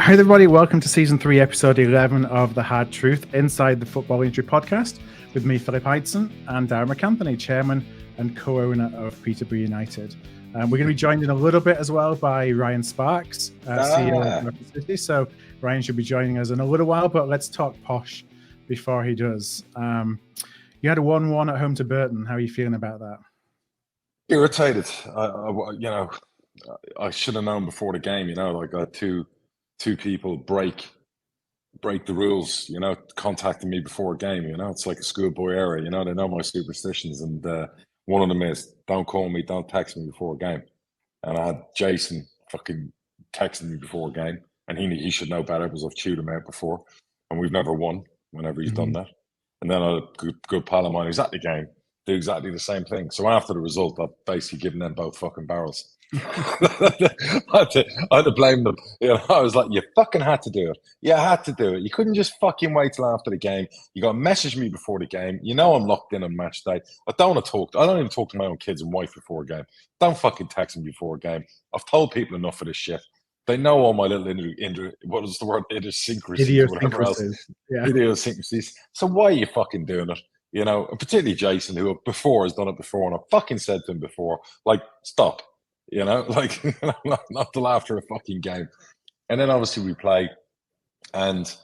Hi, everybody. Welcome to Season 3, Episode 11 of The Hard Truth, Inside the Football Industry podcast, with me, Philip Heidson, and Darren McAnthony, Chairman and Co-owner of Peterborough United. We're going to be joined in a little bit as well by Ryan Sparks, CEO of Bradford City. So Ryan should be joining us in a little while, but let's talk posh before he does. You had a 1-1 at home to Burton. How are you feeling about that? Irritated. I should have known before the game. Like two people break the rules. Contacting me before a game. It's like a schoolboy error. They know my superstitions, and one of them is don't call me, don't text me before a game. And I had Jason fucking texting me before a game, and he should know better because I've chewed him out before, and we've never won whenever he's done that. And then a good pal of mine who's at the game do exactly the same thing. So after the result, I've basically given them both fucking barrels. I had to blame them. I was like, you fucking had to do it. You had to do it. You couldn't just fucking wait till after the game. You got to message me before the game. I'm locked in on match day. I don't want to talk. I don't even talk to my own kids and wife before a game. Don't fucking text me before a game. I've told people enough of this shit. They know all my little what was the word? Idiosyncrasies or whatever else. Yeah. Idiosyncrasies. So why are you fucking doing it? And particularly Jason, who before has done it before, and I fucking said to him before, like, stop. Not till after a fucking game. And then obviously we play, and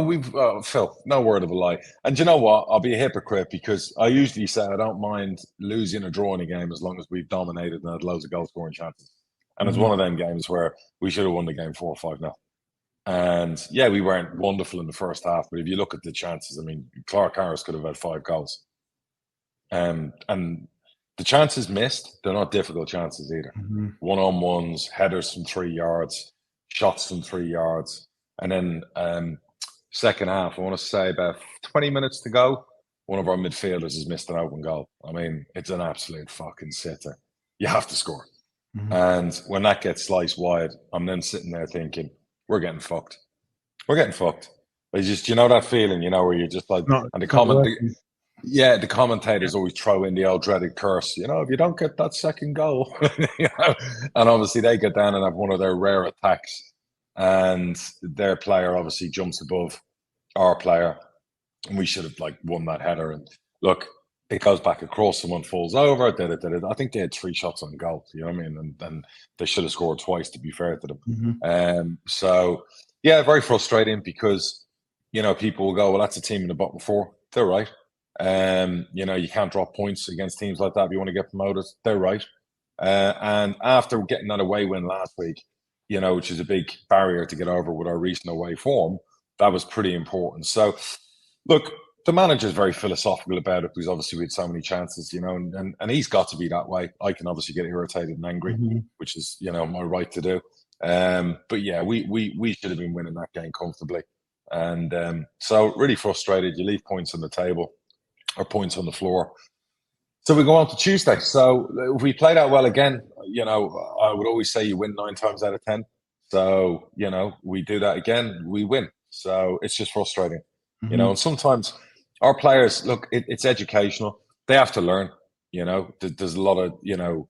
we've Phil, no word of a lie. And you know what? I'll be a hypocrite because I usually say I don't mind losing or drawing a game as long as we've dominated and had loads of goal scoring chances. And it's one of them games where we should have won the game 4 or 5-0. And yeah, we weren't wonderful in the first half, but if you look at the chances, I mean, Clark Harris could have had 5 goals. And the chances missed, they're not difficult chances either. One-on-ones, headers from 3 yards, shots from 3 yards. And then second half, I want to say about 20 minutes to go, one of our midfielders has missed an open goal. I mean, it's an absolute fucking sitter. You have to score. And when that gets sliced wide, I'm then sitting there thinking, we're getting fucked. We're getting fucked. But that feeling, where you're just like, and the commentators always throw in the old dreaded curse, if you don't get that second goal, and obviously they get down and have one of their rare attacks, and their player obviously jumps above our player, and we should have won that header. And look, it goes back across, someone falls over, I think they had 3 shots on goal, you know what I mean? And they should have scored twice, to be fair to them. So yeah, very frustrating because, people will go, well, that's a team in the bottom 4. They're right. You can't drop points against teams like that if you want to get promoted. They're right. And after getting that away win last week, which is a big barrier to get over with our recent away form, that was pretty important. So look, the manager's very philosophical about it because obviously we had so many chances, and he's got to be that way. I can obviously get irritated and angry, which is, my right to do. But yeah, we should have been winning that game comfortably. And so really frustrated. You leave points on the table or points on the floor. So we go on to Tuesday. So if we played out well again, I would always say you win 9 times out of 10. So, we do that again, we win. So it's just frustrating, and sometimes our players, look, it's educational. They have to learn, there's a lot of, when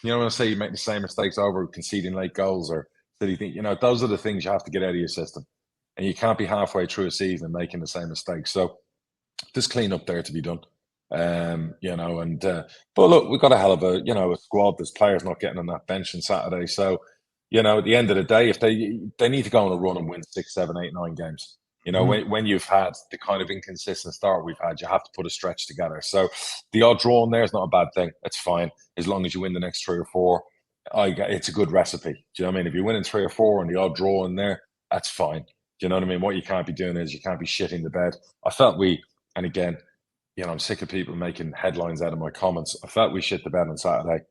I say you make the same mistakes over conceding late goals or silly things, those are the things you have to get out of your system. And you can't be halfway through a season making the same mistakes. So there's clean up there to be done. But look, we've got a hell of a squad. There's players not getting on that bench on Saturday. So, at the end of the day, if they need to go on a run and win 6, 7, 8, 9 games. When you've had the kind of inconsistent start we've had, you have to put a stretch together. So the odd draw in there is not a bad thing. It's fine. As long as you win the next 3 or 4, it's a good recipe. Do you know what I mean? If you're winning 3 or 4 and the odd draw in there, that's fine. Do you know what I mean? What you can't be doing is you can't be shitting the bed. I felt and again, I'm sick of people making headlines out of my comments. I felt we shit the bed on Saturday,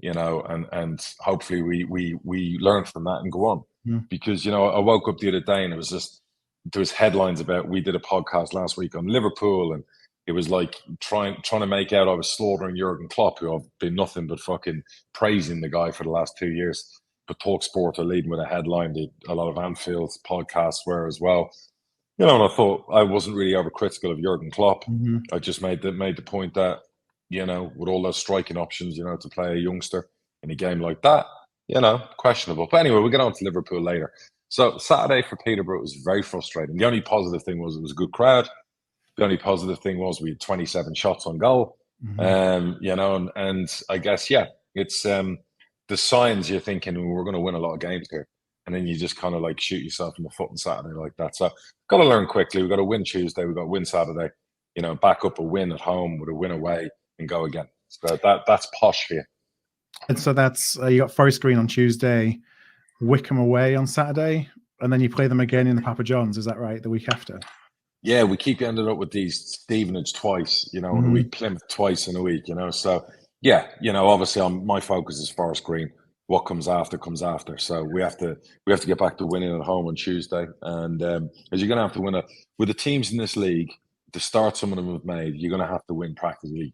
and hopefully we learn from that and go on. Because, I woke up the other day and it was just, there was headlines about, we did a podcast last week on Liverpool, and it was like trying to make out I was slaughtering Jurgen Klopp, who I've been nothing but fucking praising the guy for the last 2 years. But TalkSport are leading with a headline. A lot of Anfield's podcasts were as well. And I thought I wasn't really overcritical of Jurgen Klopp. I just made the point that, with all those striking options, to play a youngster in a game like that, questionable. But anyway, we'll get on to Liverpool later. So Saturday for Peterborough was very frustrating. The only positive thing was it was a good crowd. The only positive thing was we had 27 shots on goal. And I guess, it's the signs you're thinking we're going to win a lot of games here. And then you just kind of like shoot yourself in the foot on Saturday like that. So got to learn quickly. We've got to win Tuesday. We've got to win Saturday, back up a win at home with a win away and go again. So that's posh for you. And so that's, you got Forest Green on Tuesday, Wickham away on Saturday, and then you play them again in the Papa John's. Is that right? The week after? Yeah, we keep ending up with these Stevenage twice, in a week, Plymouth twice in a week, So, obviously my focus is Forest Green. What comes after. So we have to get back to winning at home on Tuesday. And as you're going to have to win with the teams in this league, the start some of them have made, you're going to have to win practically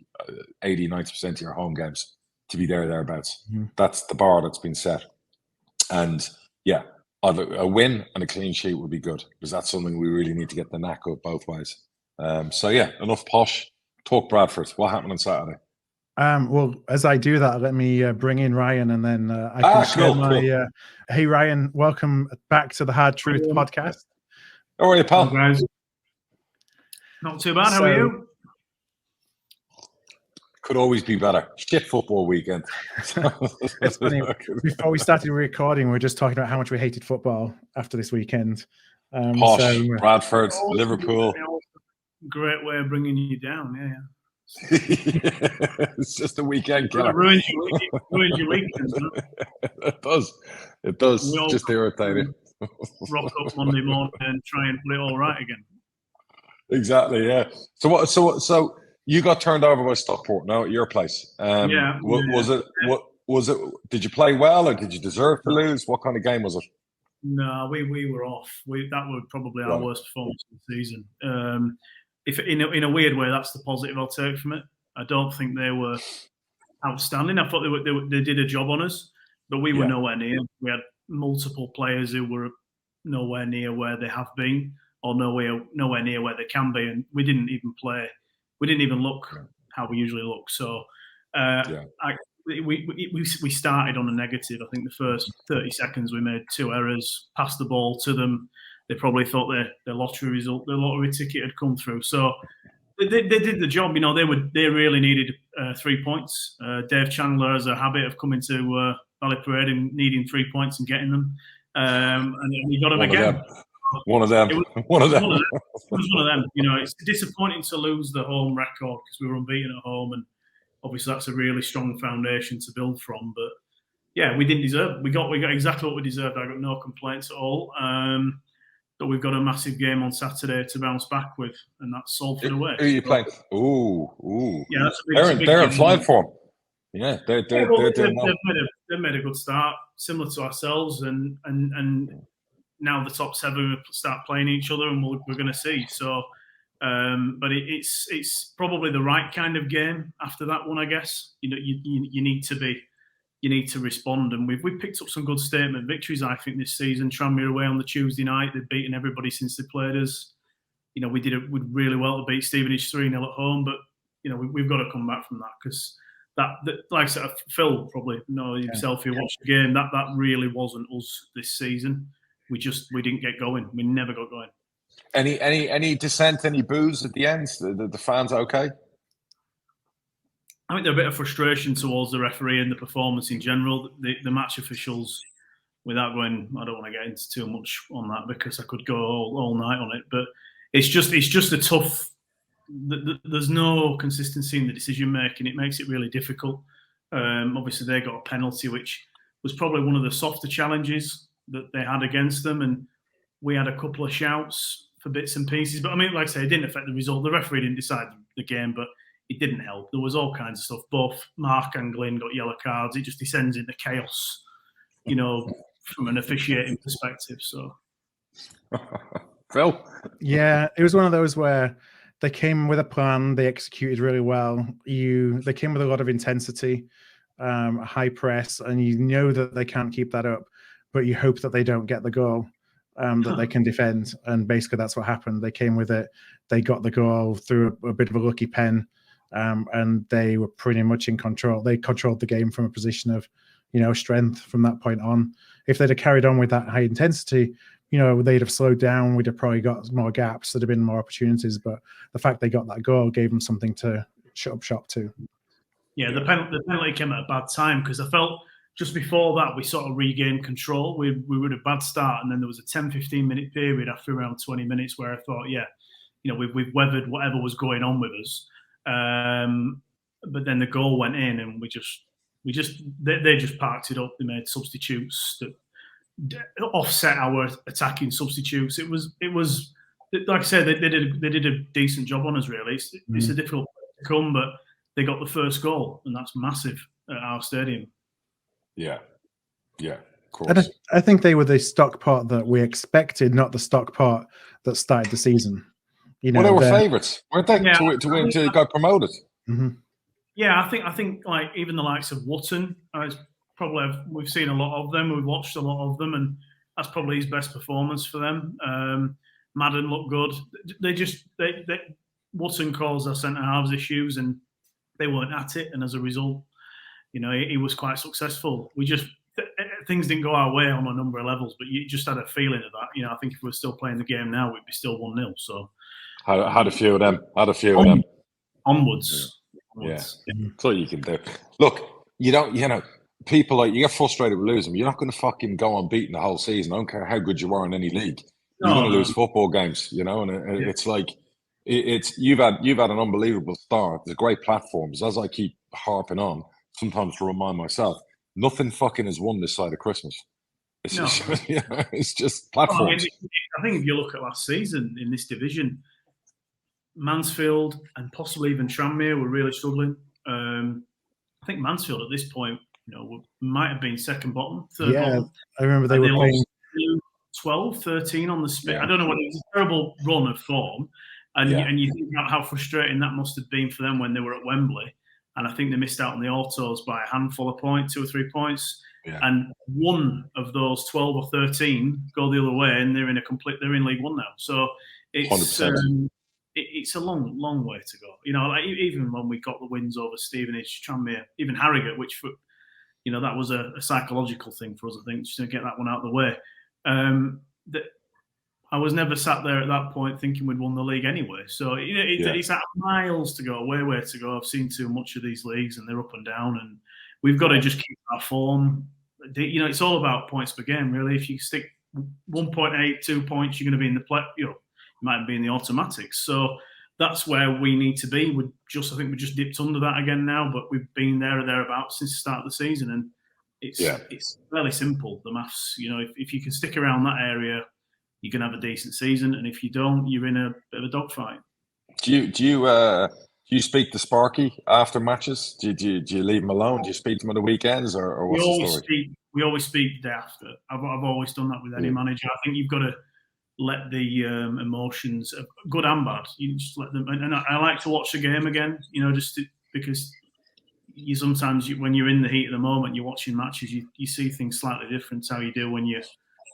80, 90% of your home games to be thereabouts. That's the bar that's been set. And a win and a clean sheet would be good, because that's something we really need to get the knack of both ways. Enough posh. Talk Bradford. What happened on Saturday? Well, as I do that, let me bring in Ryan, and then I can share my. Hey, Ryan, welcome back to the Hard Truth podcast. How are you, pal? Hey, guys. Not too bad. How are you? Could always be better. Shit football weekend. It's funny. Before we started recording, we were just talking about how much we hated football after this weekend. Posh, Bradford, Liverpool. Great way of bringing you down. Yeah. It's just a weekend killer. It ruins your weekend. It does. Just irritating. Rock up Monday morning and try and put it all right again. Exactly. Yeah. So you got turned over by Stockport now at your place. Was it? Did you play well, or did you deserve to lose? What kind of game was it? No, we were off. That was probably our worst performance of the season. If in a weird way, that's the positive I'll take from it. I don't think they were outstanding. I thought they did a job on us, but we were nowhere near. We had multiple players who were nowhere near where they have been, or nowhere near where they can be, and we didn't even play. We didn't even look how we usually look. So we started on a negative. I think the first 30 seconds we made 2 errors, passed the ball to them. They probably thought their lottery ticket had come through. So they did the job. They really needed 3 points. Dave Chandler has a habit of coming to Valley Parade and needing 3 points and getting them. And we got them again. One of them. It was one of them. It's disappointing to lose the home record because we were unbeaten at home, and obviously that's a really strong foundation to build from. But we didn't deserve. We got exactly what we deserved. I got no complaints at all. But we've got a massive game on Saturday to bounce back with, and that's Salford away. Who are you playing? Ooh. Yeah, that's a big they're in flying form. Yeah, they've made a good start, similar to ourselves, and now the top 7 start playing each other, and we're going to see. So, but it's probably the right kind of game after that one, I guess. You need to respond, and we've picked up some good statement victories, I think, this season. Tranmere away on the Tuesday night, they've beaten everybody since they played us. We did really well to beat Stevenage 3-0 at home, but we've got to come back from that, because that like I said, Phil probably know himself, who watched the game, that really wasn't us this season. We didn't get going. We never got going. Any dissent, any boos at the end? The fans okay? I think there's a bit of frustration towards the referee and the performance in general. The match officials, without going, I don't want to get into too much on that because I could go all night on it. But it's just a tough. There's no consistency in the decision making. It makes it really difficult. Obviously, they got a penalty, which was probably one of the softer challenges that they had against them, and we had a couple of shouts for bits and pieces. But I mean, like I say, it didn't affect the result. The referee didn't decide the game, but it didn't help. There was all kinds of stuff. Both Mark and Glyn got yellow cards. It just descends into chaos, from an officiating perspective. So, Phil? Yeah, it was one of those where they came with a plan. They executed really well. They came with a lot of intensity, high press, and you know that they can't keep that up, but you hope that they don't get the goal, that they can defend. And basically that's what happened. They came with it. They got the goal through a bit of a lucky pen. And they were pretty much in control. They controlled the game from a position of, strength from that point on. If they'd have carried on with that high intensity, they'd have slowed down. We'd have probably got more gaps. There'd have been more opportunities. But the fact they got that goal gave them something to shut up shop to. Yeah, the penalty came at a bad time because I felt just before that we sort of regained control. We were at a bad start, and then there was a 10-15 minute period after around 20 minutes where I thought, we've weathered whatever was going on with us. But then the goal went in, and they just parked it up. They made substitutes that offset our attacking substitutes. It was like I said, they did a decent job on us. Really, it's a difficult place to come, but they got the first goal, and that's massive at our stadium. Yeah, of course. I think they were the stock pot that we expected, not the stock pot that started the season. They were favourites, weren't they, to win, to got promoted? Mm-hmm. Yeah, I think like even the likes of Wootton, we've seen a lot of them. We've watched a lot of them, and that's probably his best performance for them. Madden looked good. Wootton calls our centre halves issues, and they weren't at it, and as a result, he was quite successful. Things didn't go our way on a number of levels, but you just had a feeling of that. I think if we were still playing the game now, we'd be still 1-0. So, had a few of them. Onwards. Yeah, that's all you can do. Look, people like, you get frustrated with losing. You're not going to fucking go unbeaten the whole season. I don't care how good you are in any league. You're going to lose football games, and it's like you've had an unbelievable start. There's great platforms. As I keep harping on, sometimes to remind myself, nothing fucking is won this side of Christmas. It's just platforms. I think if you look at last season in this division, Mansfield and possibly even Tranmere were really struggling. I think Mansfield at this point, might have been second bottom, third bottom. I remember they were playing 12, 13 on the spin. I don't know what it was, a terrible run of form. And you think about how frustrating that must have been for them when they were at Wembley. And I think they missed out on the autos by a handful of points, 2 or 3 points. Yeah. And one of those 12 or 13 go the other way, and they're in League One now. So it's it's a long way to go. Like even when we got the wins over Stevenage, Tranmere, even Harrogate, which that was a psychological thing for us, I think, just to get that one out of the way. I was never sat there at that point thinking we'd won the league anyway. So it's at miles to go, way to go. I've seen too much of these leagues, and they're up and down, and we've got to just keep our form. It's all about points per game, really. If you stick 1.8, 2 points, you're going to be in the play. You might be in the automatics. So that's where we need to be. I think we just dipped under that again now, but we've been there or thereabouts since the start of the season, and it's fairly simple, the maths. If you can stick around that area, you can have a decent season, and if you don't, you're in a bit of a dogfight. Do you speak to Sparky after matches? Do you leave him alone? Do you speak to him on the weekends, or what's the story? We always speak the day after. I've always done that with any manager. I think you've got to let the emotions, good and bad, you just let them. And I like to watch the game again, because you sometimes, when you're in the heat of the moment, you're watching matches, you see things slightly different to how you do when you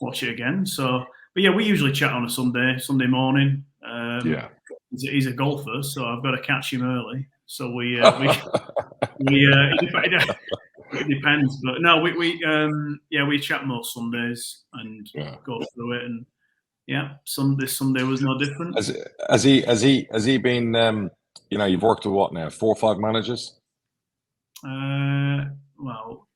watch it again. So, but we usually chat on a Sunday morning. He's a golfer, so I've got to catch him early. So it depends, but no, we chat most Sundays and go through it, and this Sunday was no different. Has he been? You've worked with what now? 4 or 5 managers. Well,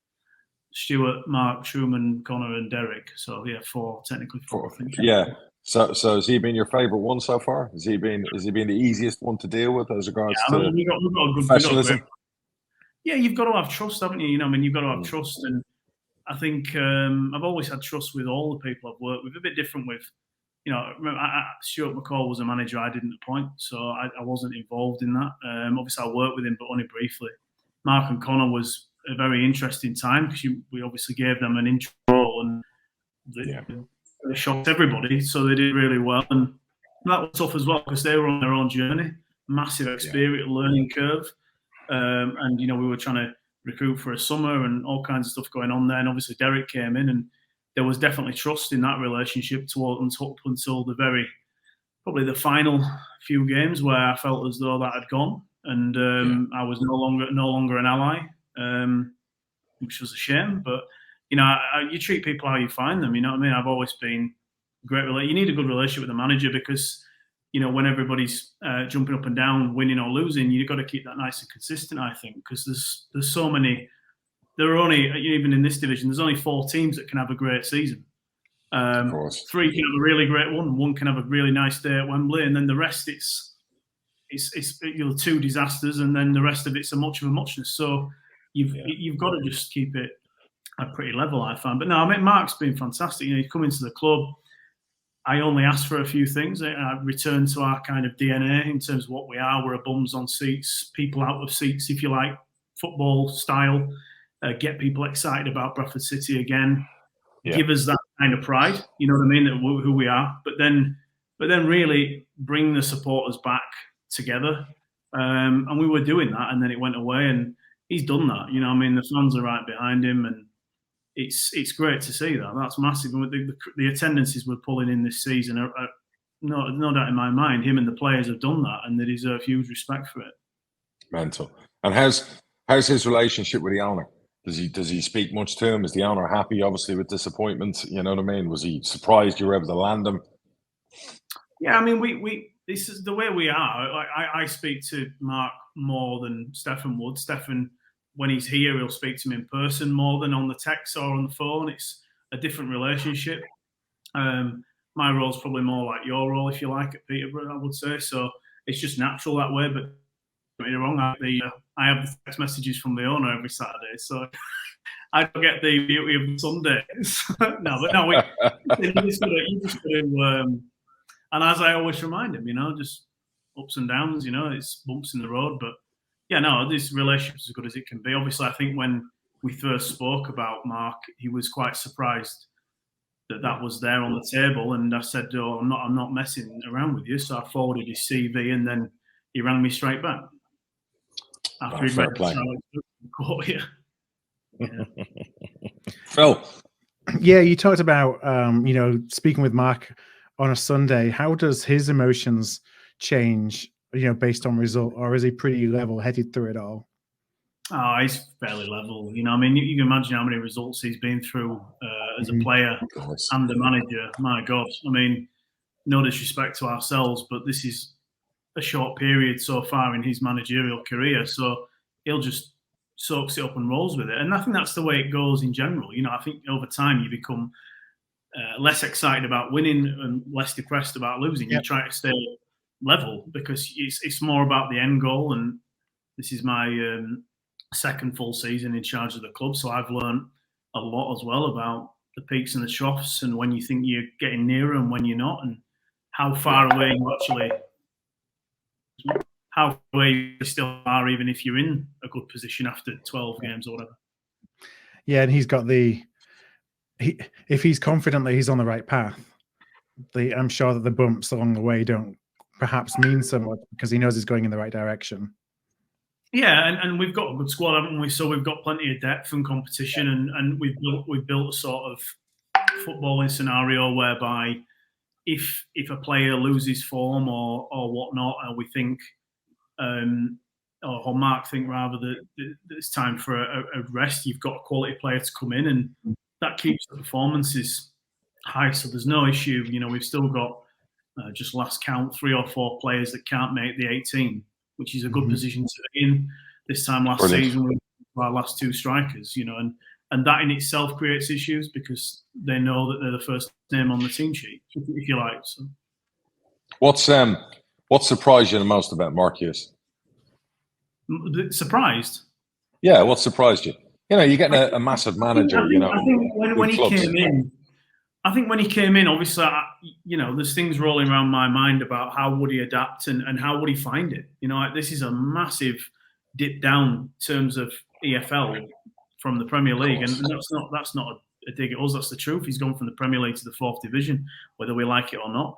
Stuart, Mark, Truman, Connor, and Derek. So 4, technically 4. I think. Yeah. So has he been your favourite one so far? Has he been the easiest one to deal with as regards to we've got a good professionalism? You've got to have trust, haven't you? You've got to have trust, and I think I've always had trust with all the people I've worked with. A bit different with, remember, Stuart McCall was a manager I didn't appoint, so I wasn't involved in that. Obviously, I worked with him, but only briefly. Mark and Connor was a very interesting time because we obviously gave them an intro, and they shocked everybody, so they did really well. And that was tough as well because they were on their own journey, massive experience, learning curve. And we were trying to recruit for a summer and all kinds of stuff going on there. And obviously Derek came in, and there was definitely trust in that relationship up until probably the final few games where I felt as though that had gone, and I was no longer an ally, which was a shame. But you treat people how you find them. You know what I mean? I've always been You need a good relationship with the manager because, when everybody's jumping up and down, winning or losing, you've got to keep that nice and consistent, I think, because there's so many. There are only, even in this division, there's only 4 teams that can have a great season. 3 can have a really great one can have a really nice day at Wembley, and then the rest it's 2 disasters, and then the rest of it's a much of a muchness. So you've got to just keep it pretty level, I find. But no, I mean, Mark's been fantastic. He's come into the club. I only asked for a few things. I returned to our kind of DNA in terms of what we are. We're a bums on seats, people out of seats, if you like, football style. Get people excited about Bradford City again. Yeah. Give us that kind of pride, you know what I mean, that who we are. But then really bring the supporters back together. And we were doing that, and then it went away, and he's done that. You know what I mean? The fans are right behind him, and it's great to see that. That's massive. The attendances we're pulling in this season are no doubt in my mind, him and the players have done that, and they deserve huge respect for it. Mental. And how's his relationship with the owner? Does he speak much to him? Is the owner happy, obviously, with disappointment? You know what I mean? Was he surprised you were able to land him? Yeah, I mean, we this is the way we are. I speak to Mark more than Stefan would. Stefan, when he's here, he'll speak to him in person more than on the text or on the phone. It's a different relationship. My role's probably more like your role, if you like, at Peterborough, I would say. So it's just natural that way. But don't get me wrong, I have the text messages from the owner every Saturday, so I don't get the beauty of Sundays. You just got to, and as I always remind him, just ups and downs, it's bumps in the road. But yeah, no, this relationship is as good as it can be. Obviously, I think when we first spoke about Mark, he was quite surprised that was there on the table, and I said, "Oh, I'm not messing around with you." So I forwarded his CV, and then he rang me straight back after he'd read the Phil. Yeah, you talked about speaking with Mark on a Sunday. How does his emotions change, based on result, or is he pretty level-headed through it all? Oh, he's fairly level. I mean, you can imagine how many results he's been through as a player and a manager. My God, I mean, no disrespect to ourselves, but this is a short period so far in his managerial career, so he'll just soaks it up and rolls with it. And I think that's the way it goes in general. I think over time you become less excited about winning and less depressed about losing. Yep. You try to stay level because it's more about the end goal. And this is my second full season in charge of the club, so I've learned a lot as well about the peaks and the troughs, and when you think you're getting nearer and when you're not, and how far away you still are, even if you're in a good position after 12 games or whatever. Yeah, and he's got if he's confident that he's on the right path, I'm sure that the bumps along the way don't perhaps mean so much because he knows he's going in the right direction. Yeah, and we've got a good squad, haven't we? So we've got plenty of depth and competition, and we've built a sort of footballing scenario whereby if a player loses form or whatnot, we think, or Mark think rather that it's time for a rest. You've got a quality player to come in, and that keeps the performances high. So there's no issue. We've still got just last count 3 or 4 players that can't make the 18, which is a good position to be in. This time last season, we were our last 2 strikers. And that in itself creates issues because they know that they're the first name on the team sheet, if you like. So. What surprised you the most about Mark Hughes? Surprised? Yeah, what surprised you? You're getting a massive manager. I think when he came in, obviously, there's things rolling around my mind about how would he adapt and how would he find it. This is a massive dip down in terms of EFL from the Premier League, and that's not a dig at us. That's the truth. He's gone from the Premier League to the 4th division, whether we like it or not.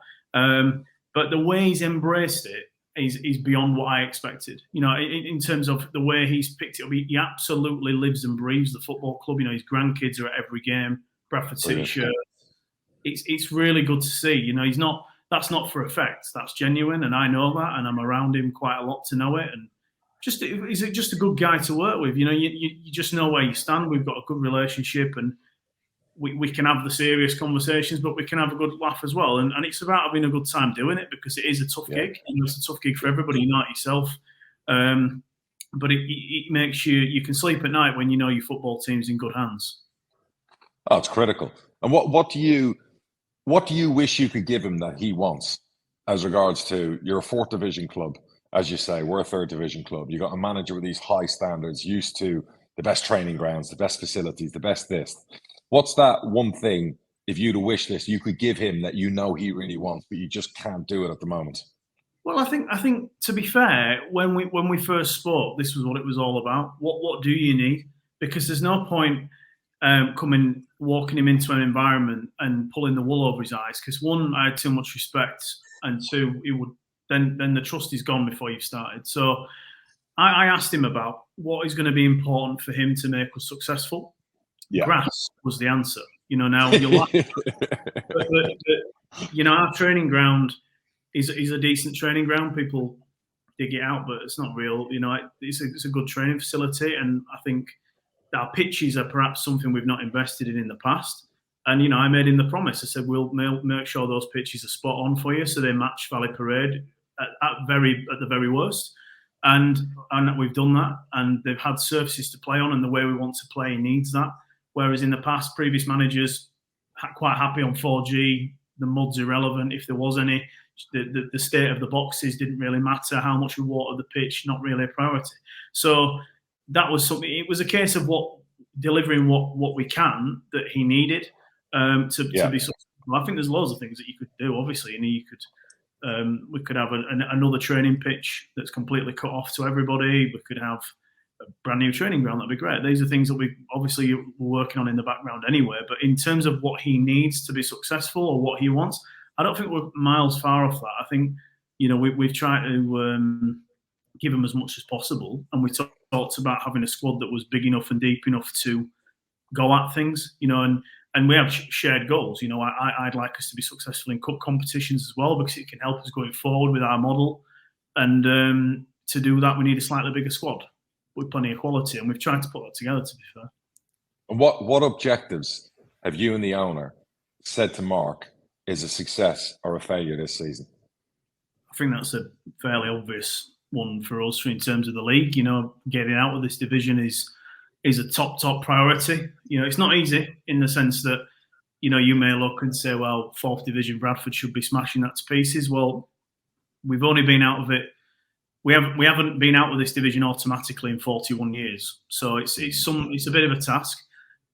But the way he's embraced it is beyond what I expected. In terms of the way he's picked it up, he absolutely lives and breathes the football club. His grandkids are at every game. Bradford City shirt. It's really good to see. That's not for effect. That's genuine, and I know that, and I'm around him quite a lot to know it. And he's just a good guy to work with. You just know where you stand. We've got a good relationship, and we can have the serious conversations, but we can have a good laugh as well. And it's about having a good time doing it, because it is a tough gig. It's a tough gig for everybody, you know it yourself. But it makes you can sleep at night when you know your football team's in good hands. Oh, it's critical. And what do you wish you could give him that he wants, as regards to you're a 4th division club, as you say, we're a 3rd division club. You got a manager with these high standards, used to the best training grounds, the best facilities, the best this. What's that one thing, if you'd a wish list, you could give him that you know he really wants, but you just can't do it at the moment? Well, I think to be fair, when we first spoke, this was what it was all about. What do you need? Because there's no point walking him into an environment and pulling the wool over his eyes. Because one, I had too much respect, and two, it would then the trust is gone before you've started. So I asked him about what is going to be important for him to make us successful. Yeah. Grass was the answer. You know, now you're like, but, you know, our training ground is a decent training ground. People dig it out, but it's not real. You know, it's a good training facility, and I think our pitches are perhaps something we've not invested in the past. And you know, I made him the promise. I said we'll make sure those pitches are spot on for you, so they match Valley Parade at the very worst. And we've done that, and they've had surfaces to play on, and the way we want to play needs that. Whereas in the past, previous managers quite happy on 4G. The mud's irrelevant if there was any. The state of the boxes didn't really matter. How much we watered the pitch, not really a priority. So that was something. It was a case of delivering what we can that he needed to be successful. I think there's loads of things that you could do. Obviously, and you could we could have another training pitch that's completely cut off to everybody. We could have a brand new training ground. That'd be great. These are things that we obviously we're working on in the background anyway. But in terms of what he needs to be successful or what he wants, I don't think we're miles far off that. I think, you know, we've tried to give him as much as possible, and we talked about having a squad that was big enough and deep enough to go at things, you know, and we have shared goals. You know, I'd like us to be successful in cup competitions as well, because it can help us going forward with our model. And to do that, we need a slightly bigger squad with plenty of quality, and we've tried to put that together, to be fair. And what objectives have you and the owner said to Mark is a success or a failure this season? I think that's a fairly obvious one for us in terms of the league. You know, getting out of this division is a top priority. You know, it's not easy in the sense that, you know, you may look and say, well, 4th division Bradford should be smashing that to pieces. Well, we've only been out of it. We haven't been out of this division automatically in 41 years. So it's a bit of a task.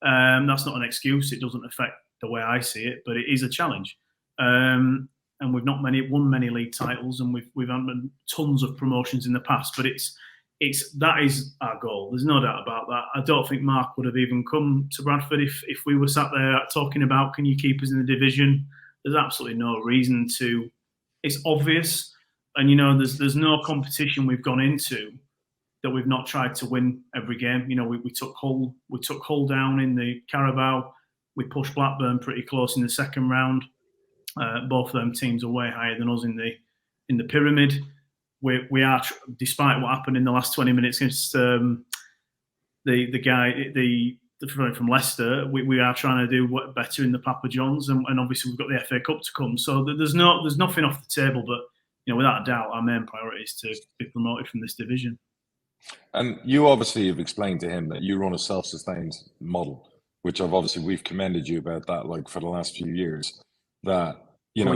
That's not an excuse. It doesn't affect the way I see it, but it is a challenge. And we've not won many league titles, and we've had tons of promotions in the past. But that is our goal. There's no doubt about that. I don't think Mark would have even come to Bradford if we were sat there talking about, can you keep us in the division? There's absolutely no reason to. It's obvious. And, you know, there's no competition we've gone into that we've not tried to win every game. You know, we took Hull down in the Carabao. We pushed Blackburn pretty close in the second round. Both of them teams are way higher than us in the pyramid. We are, despite what happened in the last 20 minutes against the guy from Leicester, we are trying to do better in the Papa John's, and obviously we've got the FA Cup to come. So there's nothing off the table, but, you know, without a doubt, our main priority is to be promoted from this division. And you obviously have explained to him that you run a self-sustained model, which we've commended you about that, like, for the last few years. That, you know,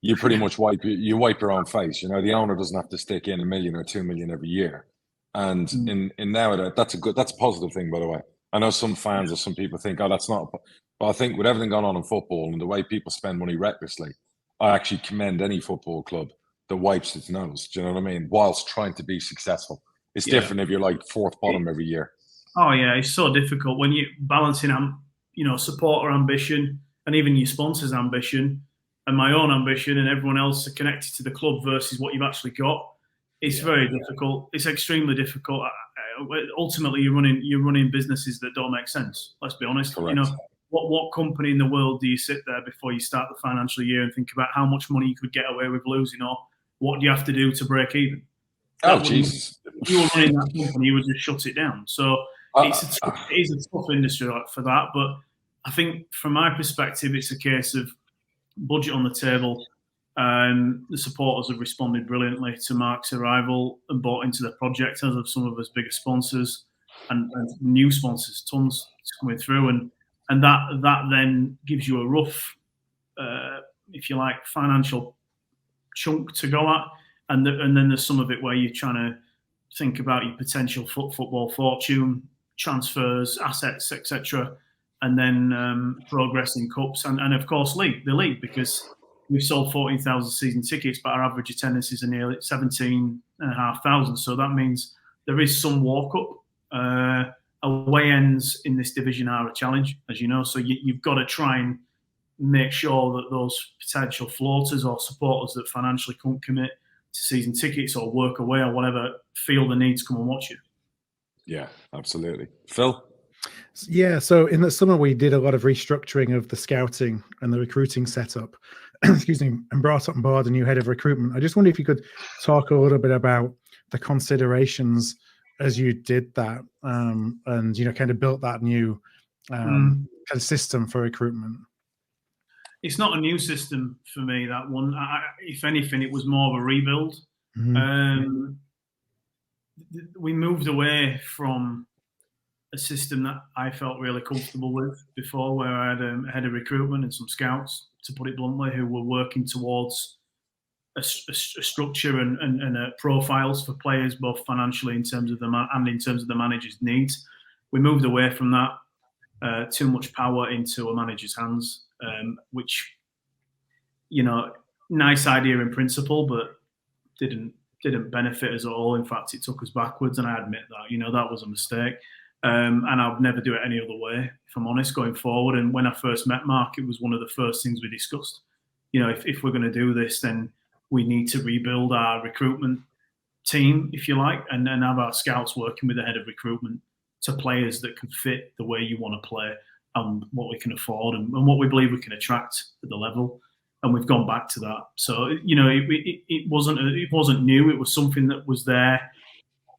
you pretty much wipe your own face. You know, the owner doesn't have to stick in $1 million or $2 million every year. And in nowadays, that's a positive thing, by the way. I know some fans or some people think, oh, that's not. But I think with everything going on in football and the way people spend money recklessly, I actually commend any football club that wipes its nose. Do you know what I mean? Whilst trying to be successful. It's different if you're like 4th bottom every year. Oh yeah, it's so difficult when you're balancing, you know, supporter ambition and even your sponsor's ambition and my own ambition and everyone else connected to the club versus what you've actually got. It's very difficult. It's extremely difficult. Ultimately, you're running businesses that don't make sense. Let's be honest. Correct. You know, what company in the world do you sit there before you start the financial year and think about how much money you could get away with losing, or what do you have to do to break even? Oh, Jesus. If you were running that company, you would just shut it down. So it is a tough industry for that. But I think from my perspective, it's a case of budget on the table. The supporters have responded brilliantly to Mark's arrival and bought into the project, as have some of his bigger sponsors and new sponsors, tons coming through, and that then gives you a rough, if you like, financial chunk to go at, and then there's some of it where you're trying to think about your potential football fortune, transfers, assets, etc., and then progress in cups and of course the league, because we've sold 14,000 season tickets, but our average attendances are nearly 17,500. So that means there is some walk up. Away ends in this division are a challenge, as you know. So you've got to try and make sure that those potential floaters or supporters that financially couldn't commit to season tickets or work away or whatever feel the need to come and watch you. Yeah, absolutely. Phil? Yeah, so in the summer we did a lot of restructuring of the scouting and the recruiting setup, excuse me, and brought on board a new head of recruitment. I just wonder if you could talk a little bit about the considerations as you did that, and kind of built that new kind of system for recruitment. It's not a new system for me, that one. If anything, it was more of a rebuild. We moved away from a system that I felt really comfortable with before, where I had a head of recruitment and some scouts, to put it bluntly, who were working towards a structure and profiles for players, both financially in terms of and in terms of the manager's needs. We moved away from that. Too much power into a manager's hands, which, nice idea in principle, but didn't benefit us at all. In fact, it took us backwards, and I admit that. That was a mistake. And I'd never do it any other way, if I'm honest, going forward. And when I first met Mark, it was one of the first things we discussed. If we're going to do this, then we need to rebuild our recruitment team, if you like, and then have our scouts working with the head of recruitment to players that can fit the way you want to play and what we can afford and what we believe we can attract at the level. And we've gone back to that. So, it wasn't new. It was something that was there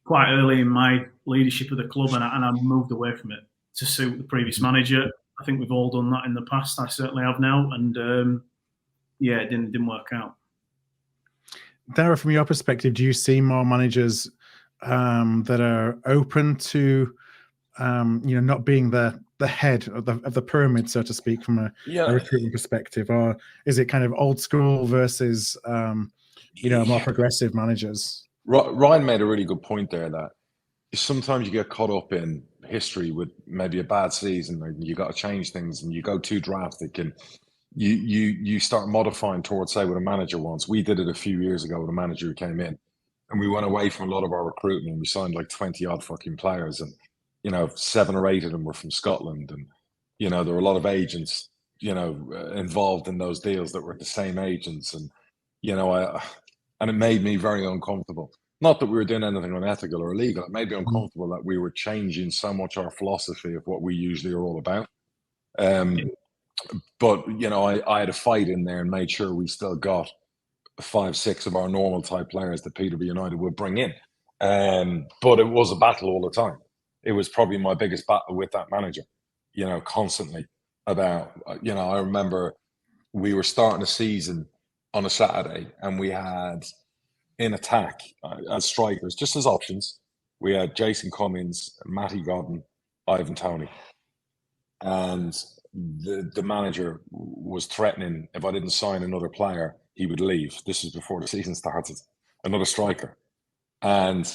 quite early in my leadership of the club, and I moved away from it to suit the previous manager. I think we've all done that in the past. I certainly have now, and it didn't work out. Dara, from your perspective, do you see more managers that are open to not being the head of the pyramid, so to speak, from a recruitment perspective, or is it kind of old school versus more progressive managers? Ryan made a really good point there, that sometimes you get caught up in history with maybe a bad season, and you got to change things, and you go too drastic, and you start modifying towards, say, what a manager wants. We did it a few years ago with a manager who came in, and we went away from a lot of our recruitment. We signed like 20 odd fucking players, and 7 or 8 of them were from Scotland, and there were a lot of agents involved in those deals that were the same agents, and and it made me very uncomfortable. Not that we were doing anything unethical or illegal. It made me uncomfortable that we were changing so much our philosophy of what we usually are all about. But I had a fight in there and made sure we still got 5-6 of our normal type players that Peterborough United would bring in. But it was a battle all the time. It was probably my biggest battle with that manager, constantly about, I remember we were starting a season on a Saturday, and we had in attack as strikers, just as options, we had Jason Cummings, Matty Godden, Ivan Toney. And the manager was threatening, if I didn't sign another player, he would leave. This was before the season started. Another striker. And,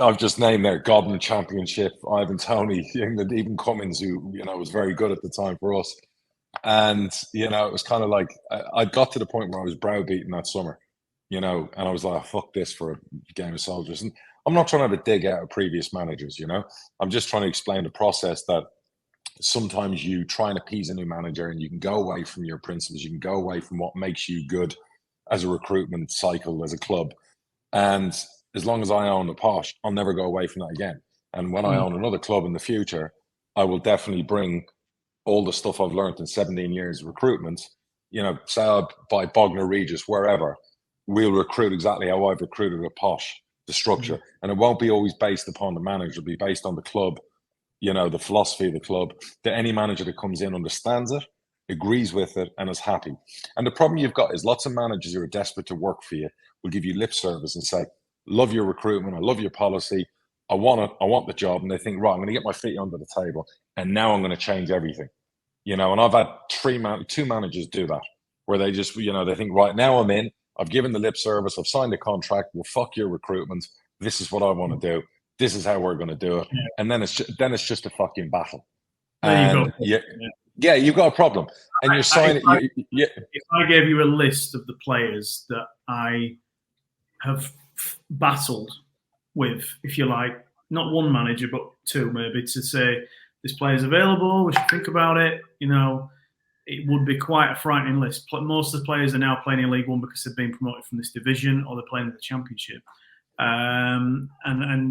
I've just named there Godden Championship, Ivan Toney, even Cummings, who, was very good at the time for us. And, it was kind of like, I got to the point where I was browbeaten that summer, and I was like, fuck this for a game of soldiers. And I'm not trying to have a dig out of previous managers, I'm just trying to explain the process that sometimes you try and appease a new manager, and you can go away from your principles, you can go away from what makes you good as a recruitment cycle, as a club. And as long as I own the Posh, I'll never go away from that again. And when I own another club in the future, I will definitely bring all the stuff I've learned in 17 years of recruitment, say I buy Bognor Regis, wherever, we'll recruit exactly how I've recruited a Posh, the structure, and it won't be always based upon the manager. It'll be based on the club, you know, the philosophy of the club, that any manager that comes in understands it, agrees with it, and is happy. And the problem you've got is lots of managers who are desperate to work for you will give you lip service and say, love your recruitment, I love your policy, I want it, I want the job. And they think, right, I'm going to get my feet under the table and now I'm going to change everything. You know, and I've had two managers do that, where they just, you know, they think, right, now I'm in, I've given the lip service, I've signed a contract, well, fuck your recruitment, this is what I want to do, this is how we're going to do it. And then it's just a fucking battle. And yeah, you've got a problem. And you're signing. If I gave you a list of the players that I have battled with, if you like, not one manager, but two maybe, to say this player's available, we should think about it, you know, it would be quite a frightening list. Most of the players are now playing in League One because they've been promoted from this division, or they're playing in the Championship. And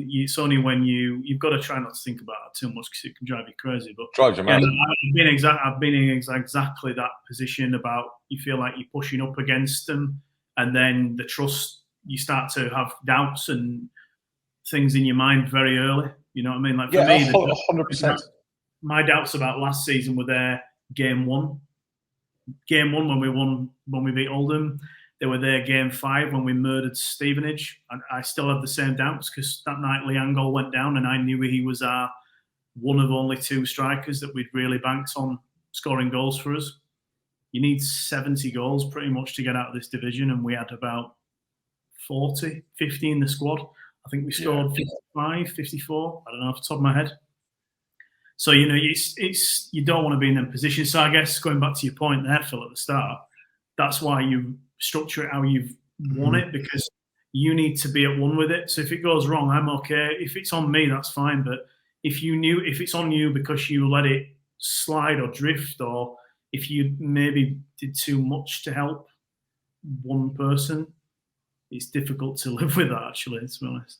it's only when you've got to try not to think about it too much because it can drive you crazy. But drives you mad. I've been in exactly that position about, you feel like you're pushing up against them, and then the trust, you start to have doubts and things in your mind very early. You know what I mean? Like for me, 100%. My doubts about last season were there game one. Game one when we beat Oldham. They were there game 5 when we murdered Stevenage. And I still have the same doubts because that night Liangol went down and I knew he was our one of only 2 strikers that we'd really banked on scoring goals for us. You need 70 goals pretty much to get out of this division, and we had about 50 in the squad. I think we scored 55, 54. I don't know off the top of my head. So, you know, it's you don't want to be in that position. So I guess going back to your point there, Phil, at the start, that's why you structure it how you've won it, because you need to be at one with it. So if it goes wrong, I'm okay. If it's on me, that's fine. But if it's on you because you let it slide or drift, or if you maybe did too much to help one person, it's difficult to live with that, actually, to be honest.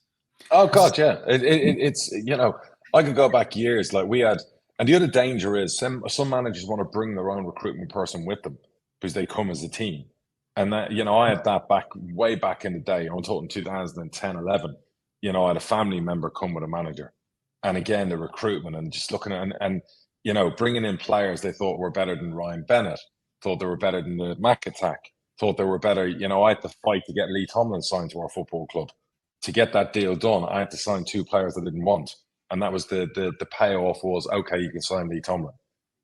Oh God, yeah. It's, you know, I could go back years. Like we had, and the other danger is some managers want to bring their own recruitment person with them because they come as a team. And that, you know, I had that way back in the day. I'm talking 2010, 11. You know, I had a family member come with a manager, and again the recruitment and just looking at and you know, bringing in players they thought were better than Ryan Bennett, thought they were better than the Mac Attack, thought they were better. You know, I had to fight to get Lee Tomlin signed to our football club. To get that deal done, I had to sign 2 players I didn't want, and that was the payoff was, okay, you can sign Lee Tomlin.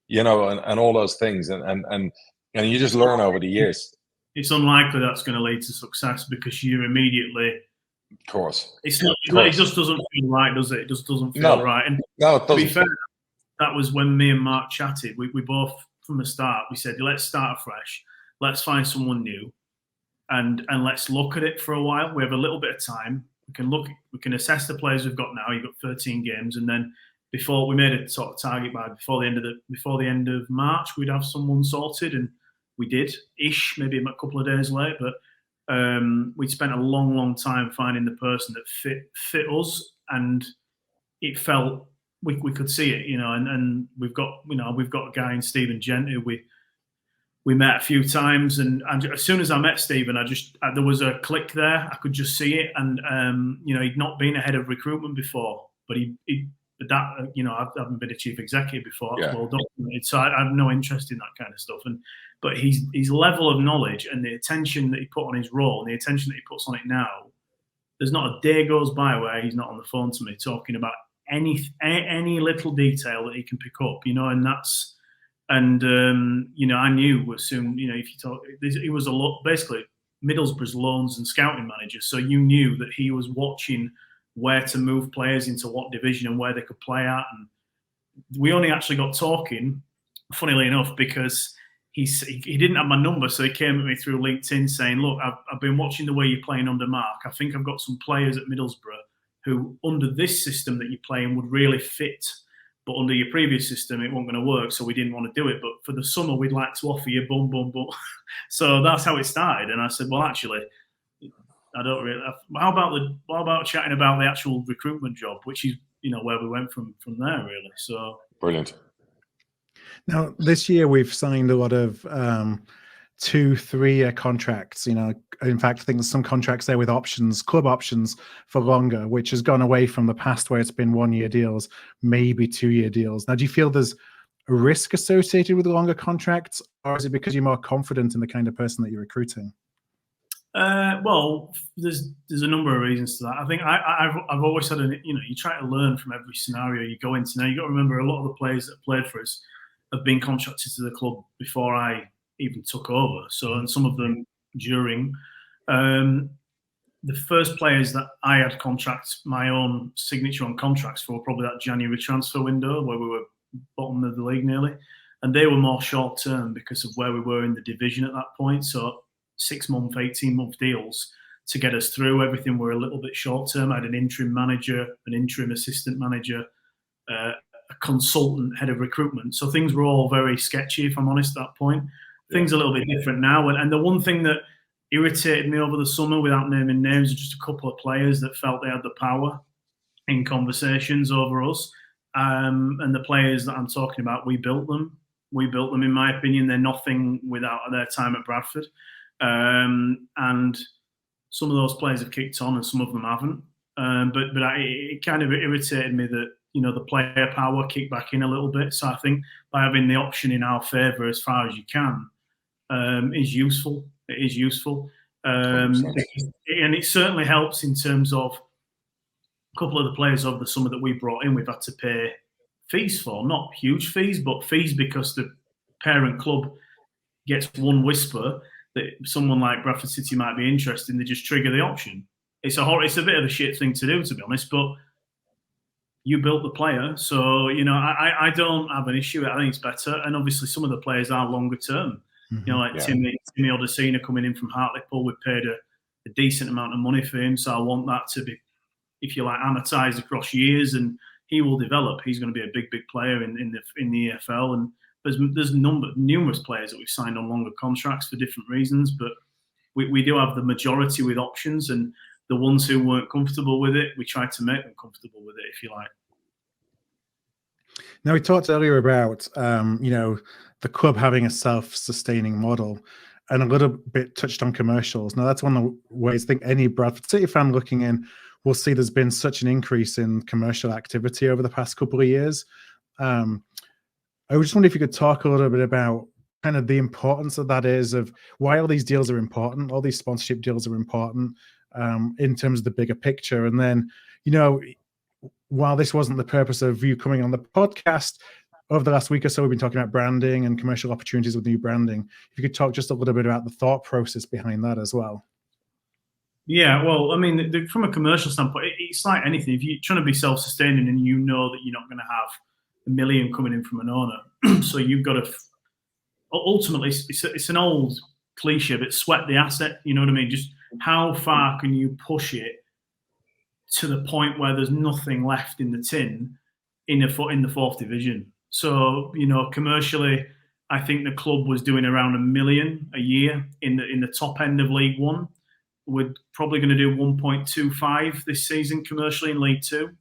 You know, and all those things, and you just learn over the years. It's unlikely that's going to lead to success because you immediately. Of course. It's not. It just doesn't feel right, does it? It just doesn't feel right. And no, it doesn't. To be fair, that was when me and Mark chatted. We both, from the start, we said, let's start afresh. Let's find someone new, and let's look at it for a while. We have a little bit of time. We can assess the players we've got now. You've got 13 games, and then before we made a sort of target by before the end of March, we'd have someone sorted, and we did ish, maybe a couple of days late, but we'd spent a long time finding the person that fit us, and it felt we could see it, you know. And we've got a guy in Stephen Gent who we met a few times, and as soon as I met Stephen, there was a click there. I could just see it, and you know, he'd not been a head of recruitment before, but you know, I haven't been a chief executive before. That's well documented, so I have no interest in that kind of stuff. But his level of knowledge and the attention that he put on his role and the attention that he puts on it now, there's not a day goes by where he's not on the phone to me talking about any little detail that he can pick up, you know. And that's, and you know, I knew as soon, you know, if you talk, he was basically Middlesbrough's loans and scouting manager, so you knew that he was watching where to move players into what division and where they could play at. And we only actually got talking, funnily enough, because he didn't have my number, so he came at me through LinkedIn saying, look, I've been watching the way you're playing under Mark. I think I've got some players at Middlesbrough who, under this system that you're playing, would really fit, but under your previous system, it wasn't going to work, so we didn't want to do it. But for the summer, we'd like to offer you boom. So that's how it started. And I said, well, actually, I don't really. How about chatting about the actual recruitment job, which is, you know, where we went from there, really. So brilliant. Now this year we've signed a lot of 2-3 year contracts. You know, in fact, I think there's some contracts there with options, club options for longer, which has gone away from the past where it's been 1 year deals, maybe 2 year deals. Now, do you feel there's a risk associated with longer contracts, or is it because you're more confident in the kind of person that you're recruiting? Well, there's a number of reasons to that. I think I've always had you try to learn from every scenario you go into. Now you got to remember a lot of the players that played for us have been contracted to the club before I even took over. So, and some of them during. The first players that I had contracts, my own signature on contracts for, probably that January transfer window where we were bottom of the league nearly, and they were more short term because of where we were in the division at that point. So 6-month, 18-month deals to get us through. Everything were a little bit short term. I had an interim manager, an interim assistant manager, a consultant, head of recruitment. So things were all very sketchy, if I'm honest, at that point. Things are a little bit different now. And the one thing that irritated me over the summer, without naming names, are just a couple of players that felt they had the power in conversations over us. And the players that I'm talking about, we built them. We built them, in my opinion. They're nothing without their time at Bradford. And some of those players have kicked on and some of them haven't. But it kind of irritated me that, the player power kicked back in a little bit. So I think by having the option in our favour as far as you can is useful. It is useful. And it certainly helps in terms of a couple of the players over the summer that we brought in, we've had to pay fees for. Not huge fees, but fees because the parent club gets one whisper that someone like Bradford City might be interested, and they just trigger the option. It's a bit of a shit thing to do, to be honest, but you built the player. So, I don't have an issue with it. I think it's better. And obviously some of the players are longer term. Mm-hmm. Timmy Odesina coming in from Hartlepool, we paid a decent amount of money for him. So I want that to be, if you like, amortized across years, and he will develop. He's going to be a big player in the EFL. And there's numerous players that we've signed on longer contracts for different reasons, but we do have the majority with options, and the ones who weren't comfortable with it, we tried to make them comfortable with it, if you like. Now, we talked earlier about, the club having a self-sustaining model, and a little bit touched on commercials. Now, that's one of the ways I think any Bradford City fan looking in will see there's been such an increase in commercial activity over the past couple of years. I just wonder if you could talk a little bit about kind of the importance of that is, of why all these deals are important, all these sponsorship deals are important in terms of the bigger picture. And then, while this wasn't the purpose of you coming on the podcast, over the last week or so, we've been talking about branding and commercial opportunities with new branding. If you could talk just a little bit about the thought process behind that as well. Yeah, well, I mean, from a commercial standpoint, it's like anything. If you're trying to be self-sustaining and you know that you're not going to have $1 million coming in from an owner, so you've got to, ultimately, it's an old cliche, but sweat the asset, you know what I mean? Just how far can you push it to the point where there's nothing left in the tin in the fourth division? So, commercially, I think the club was doing around $1 million a year in the top end of League One. We're probably going to do 1.25 this season commercially in League Two.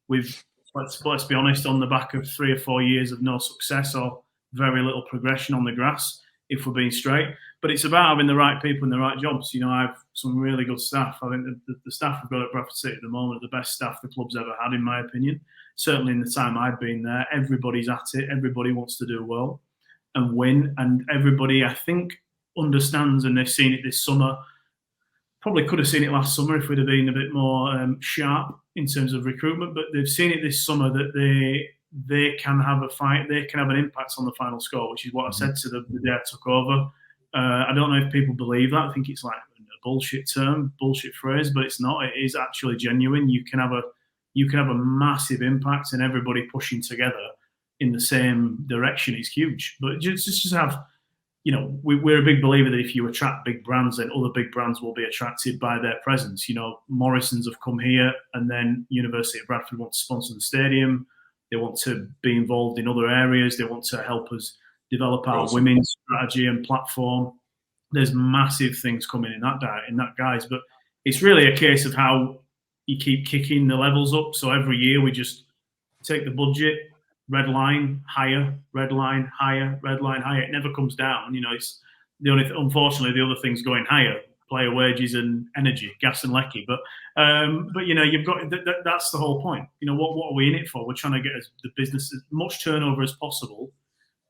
With, let's be honest, on the back of 3 or 4 years of no success or very little progression on the grass, if we're being straight. But it's about having the right people in the right jobs. I have some really good staff. I think the staff we've got at Bradford City at the moment are the best staff the club's ever had, in my opinion. Certainly in the time I've been there, everybody's at it. Everybody wants to do well and win. And everybody, I think, understands, and they've seen it this summer. Probably could have seen it last summer if we'd have been a bit more sharp in terms of recruitment. But they've seen it this summer that they can have a fight. They can have an impact on the final score, which is what I said to them the day I took over. I don't know if people believe that. I think it's like a bullshit phrase, but it's not. It is actually genuine. You can have a massive impact, and everybody pushing together in the same direction is huge. But just have, we're a big believer that if you attract big brands, then other big brands will be attracted by their presence. Morrison's have come here, and then University of Bradford want to sponsor the stadium. They want to be involved in other areas. They want to help us develop our women's strategy and platform. There's massive things coming in that guise, but it's really a case of how you keep kicking the levels up. So every year we just take the budget, red line higher, red line higher, red line higher. It never comes down. Unfortunately, the other things going higher: player wages and energy, gas and lecky. But you've got that's the whole point. What are we in it for? We're trying to get the business as much turnover as possible.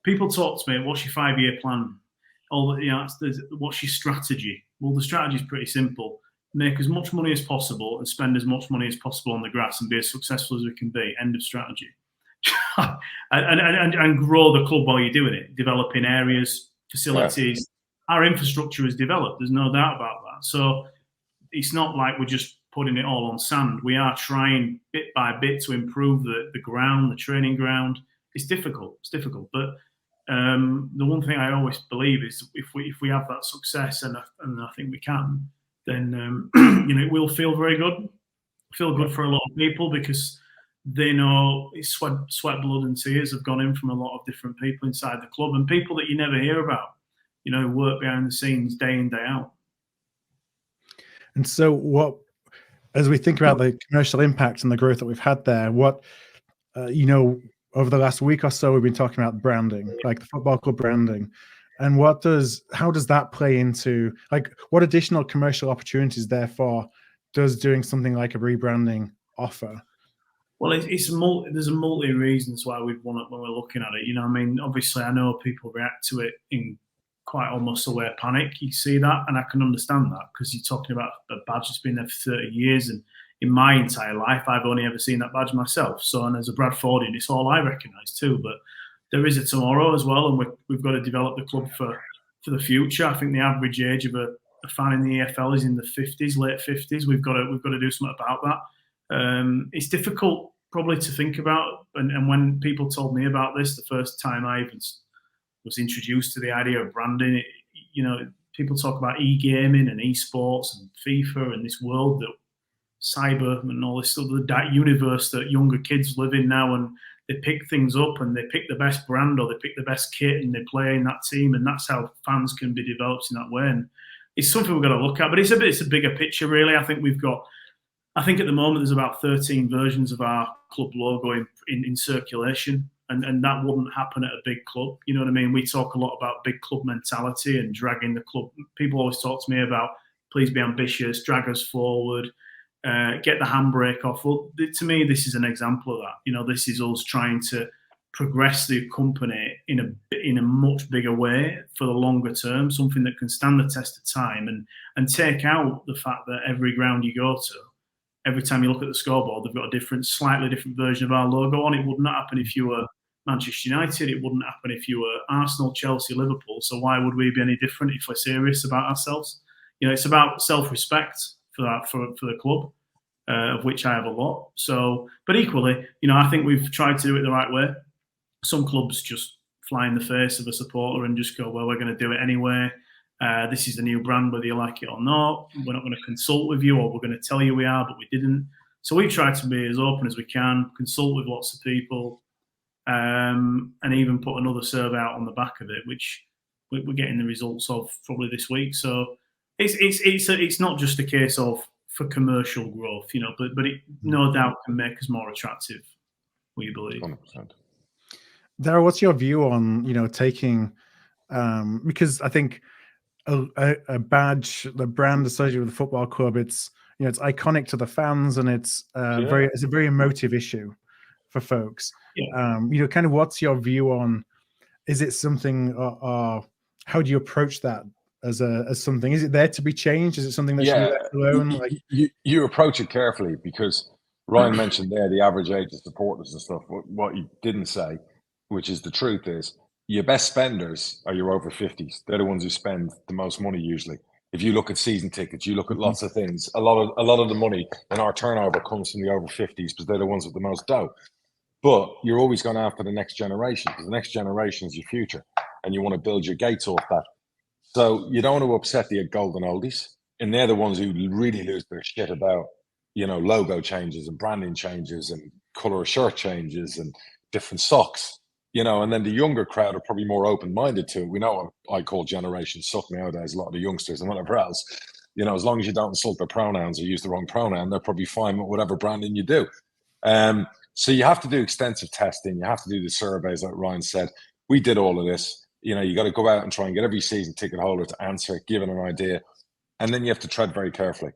People talk to me, what's your 5-year plan? What's your strategy? Well, the strategy is pretty simple. Make as much money as possible and spend as much money as possible on the grass and be as successful as we can be. End of strategy. and grow the club while you're doing it. Developing areas, facilities. Yeah. Our infrastructure is developed. There's no doubt about that. So it's not like we're just putting it all on sand. We are trying bit by bit to improve the ground, the training ground. It's difficult. But the one thing I always believe is if we have that success, and I think we can, then it will feel very good. Feel good for a lot of people because they know it's sweat, blood, and tears have gone in from a lot of different people inside the club, and people that you never hear about, work behind the scenes day in, day out. And so, as we think about the commercial impact and the growth that we've had there, over the last week or so, we've been talking about branding, like the football club branding. And how does that play into, like, what additional commercial opportunities, therefore, does doing something like a rebranding offer? Well, there's a multi reasons why we want it when we're looking at it. Obviously, I know people react to it in quite almost aware panic. You see that, and I can understand that because you're talking about a badge that's been there for 30 years, and in my entire life, I've only ever seen that badge myself. So, and as a Bradfordian, it's all I recognise too. But there is a tomorrow as well, and we've got to develop the club for the future. I think the average age of a fan in the EFL is in the 50s, late 50s. We've got to do something about that. It's difficult probably to think about, and when people told me about this the first time I even was introduced to the idea of branding, people talk about e-gaming and esports and FIFA and this world that cyber and all this stuff, that universe that younger kids live in now, and they pick things up and they pick the best brand or they pick the best kit and they play in that team, and that's how fans can be developed in that way. And it's something we've got to look at, but it's a bigger picture, really. I think at the moment there's about 13 versions of our club logo in circulation, and that wouldn't happen at a big club. You know what I mean? We talk a lot about big club mentality and dragging the club. People always talk to me about, please be ambitious, drag us forward, get the handbrake off. Well, to me, this is an example of that. This is us trying to progress the company in a much bigger way for the longer term, something that can stand the test of time and take out the fact that every ground you go to, every time you look at the scoreboard, they've got a slightly different version of our logo on. It would not happen if you were Manchester United. It wouldn't happen if you were Arsenal, Chelsea, Liverpool. So why would we be any different if we're serious about ourselves? It's about self-respect for the club, of which I have a lot. So, but equally, I think we've tried to do it the right way. Some clubs just fly in the face of a supporter and just go, well, we're going to do it anyway. This is the new brand, whether you like it or not. We're not going to consult with you, or we're going to tell you we are, but we didn't. So we tried to be as open as we can, consult with lots of people, and even put another survey out on the back of it, which we're getting the results of probably this week. So it's not just a case of for commercial growth, but it no doubt can make us more attractive, we believe. 100%. Darryl, what's your view on taking because I think a badge, the brand associated with the football club, it's iconic to the fans, and it's it's a very emotive issue for folks. Yeah. Kind of what's your view on, is it something, or how do you approach that as something? Is it there to be changed? Is it something that should be left alone? You approach it carefully, because Ryan mentioned there the average age of supporters and stuff. What he didn't say, which is the truth, is your best spenders are your over 50s. They're the ones who spend the most money usually. If you look at season tickets, you look at lots of things. A lot of the money in our turnover comes from the over 50s, because they're the ones with the most dough. But you're always going after the next generation, because the next generation is your future, and you want to build your gates off that. So you don't want to upset the golden oldies, and they're the ones who really lose their shit about logo changes and branding changes and color of shirt changes and different socks. And then the younger crowd are probably more open-minded to it. We know what I call Generation Suck nowadays, a lot of the youngsters and whatever else. As long as you don't insult their pronouns or use the wrong pronoun, they're probably fine with whatever branding you do. So you have to do extensive testing. You have to do the surveys, like Ryan said. We did all of this. You got to go out and try and get every season ticket holder to answer, give it an idea, and then you have to tread very carefully.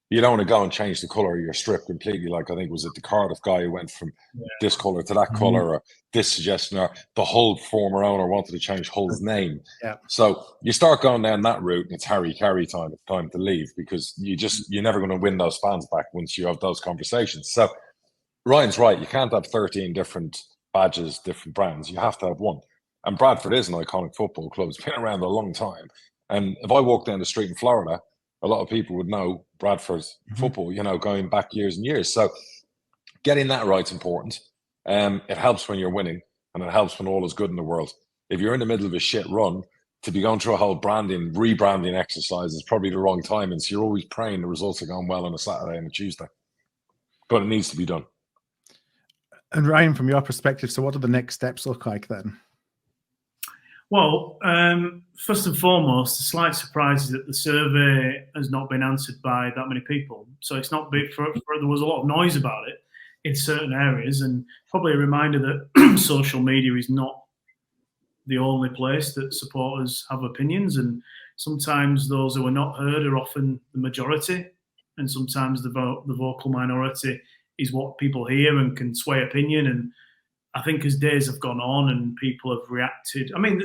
You don't want to go and change the color of your strip completely. Like I think was it the Cardiff guy who went from this color to that color, or this suggestion, or the Hull former owner wanted to change Hull's name. Yeah. So you start going down that route, and it's Harry Carey time. It's time to leave, because you're never going to win those fans back once you have those conversations. So Ryan's right. You can't have 13 different badges, different brands. You have to have one. And Bradford is an iconic football club. It's been around a long time. And if I walk down the street in Florida, a lot of people would know Bradford's football, going back years and years. So getting that right's important. It helps when you're winning, and it helps when all is good in the world. If you're in the middle of a shit run, to be going through a whole rebranding exercise is probably the wrong time. And so you're always praying the results are going well on a Saturday and a Tuesday. But it needs to be done. And Ryan, from your perspective, so what do the next steps look like then? Well, first and foremost, the slight surprise is that the survey has not been answered by that many people. So it's not big there was a lot of noise about it in certain areas, and probably a reminder that social media is not the only place that supporters have opinions, and sometimes those who are not heard are often the majority, and sometimes the vocal minority is what people hear and can sway opinion. And I think as days have gone on and people have reacted, I mean,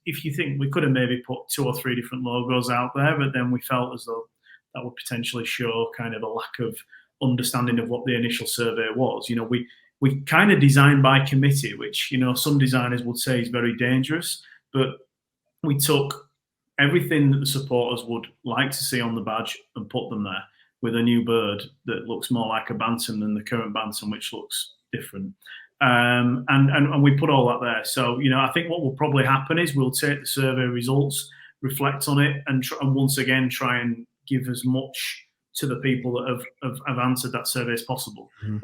if you think we could have maybe put 2 or 3 different logos out there, but then we felt as though that would potentially show kind of a lack of understanding of what the initial survey was. We kind of designed by committee, which, some designers would say is very dangerous, but we took everything that the supporters would like to see on the badge and put them there with a new bird that looks more like a bantam than the current bantam, which looks different. And we put all that there. So, I think what will probably happen is we'll take the survey results, reflect on it, and once again try and give as much to the people that have answered that survey as possible. Mm-hmm.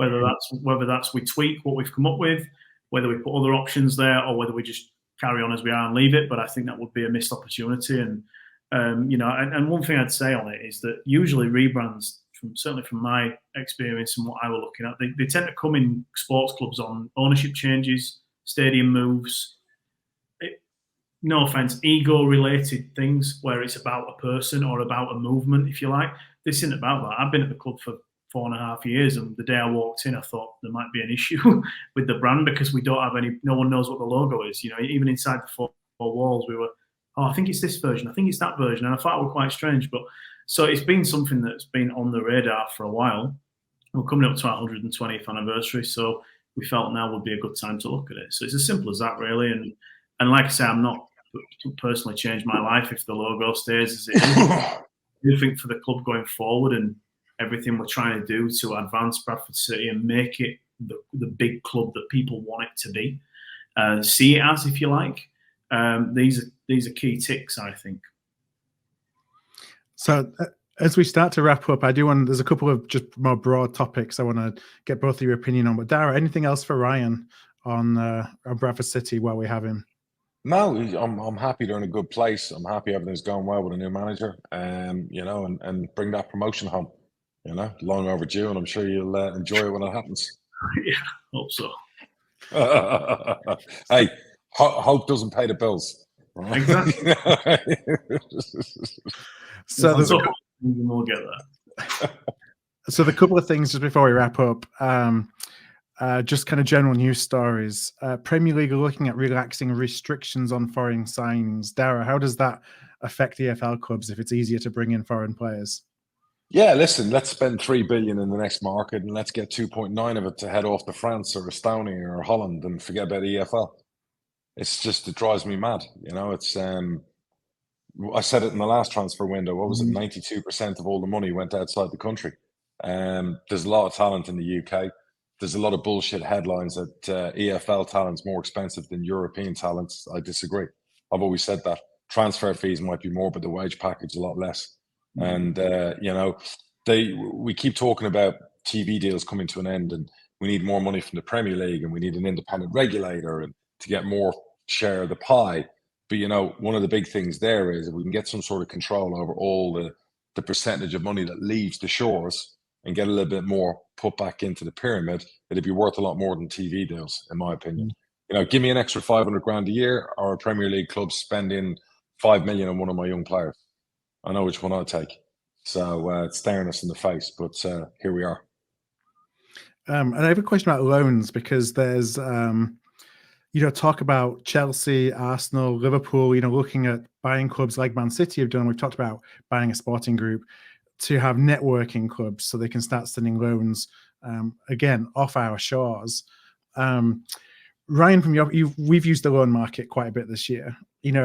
Whether that's we tweak what we've come up with, whether we put other options there, or whether we just carry on as we are and leave it. But I think that would be a missed opportunity. And and one thing I'd say on it is that usually rebrands, certainly from my experience and what I were looking at, they tend to come in sports clubs on ownership changes, stadium moves, no offense, ego-related things where it's about a person or about a movement, if you like. This isn't about that. I've been at the club for 4.5 years, and the day I walked in, I thought there might be an issue with the brand because we don't have no one knows what the logo is. Even inside the four walls, we were, I think it's this version, I think it's that version, and I thought it was quite strange. But so it's been something that's been on the radar for a while. We're coming up to our 120th anniversary, so we felt now would be a good time to look at it. So it's as simple as that, really. And like I say, I'm not personally change my life if the logo stays as it is. I do think for the club going forward and everything we're trying to do to advance Bradford City and make it the big club that people want it to be, see it as, if you like. These are key ticks, I think. So as we start to wrap up, there's a couple of just more broad topics I want to get both of your opinion on. But Dara, anything else for Ryan on Bradford City while we have him? No, I'm happy they're in a good place. I'm happy everything's going well with a new manager, and bring that promotion home. Long overdue, and I'm sure you'll enjoy it when it happens. Yeah, hope so. Hey, hope doesn't pay the bills. Right? Exactly. So we'll get that. So the couple of things just before we wrap up, just kind of general news stories. Premier League are looking at relaxing restrictions on foreign signings. Dara, how does that affect EFL clubs if it's easier to bring in foreign players? Yeah, listen, let's spend 3 billion in the next market and let's get 2.9 of it to head off to France or Estonia or Holland and forget about EFL. It drives me mad. It's I said it in the last transfer window. What was it? 92% of all the money went outside the country. There's a lot of talent in the UK. There's a lot of bullshit headlines that EFL talent's more expensive than European talents. I disagree. I've always said that. Transfer fees might be more, but the wage package a lot less. And, we keep talking about TV deals coming to an end, and we need more money from the Premier League, and we need an independent regulator and to get more share of the pie. But, one of the big things there is if we can get some sort of control over all the percentage of money that leaves the shores and get a little bit more put back into the pyramid, it'd be worth a lot more than TV deals, in my opinion. give me an extra 500 grand a year, or a Premier League club spending 5 million on one of my young players. I know which one I'll take. So it's staring us in the face, but here we are. And I have a question about loans, because there's, talk about Chelsea, Arsenal, Liverpool, looking at buying clubs like Man City have done. We've talked about buying a sporting group to have networking clubs so they can start sending loans, again, off our shores. Ryan, from we've used the loan market quite a bit this year.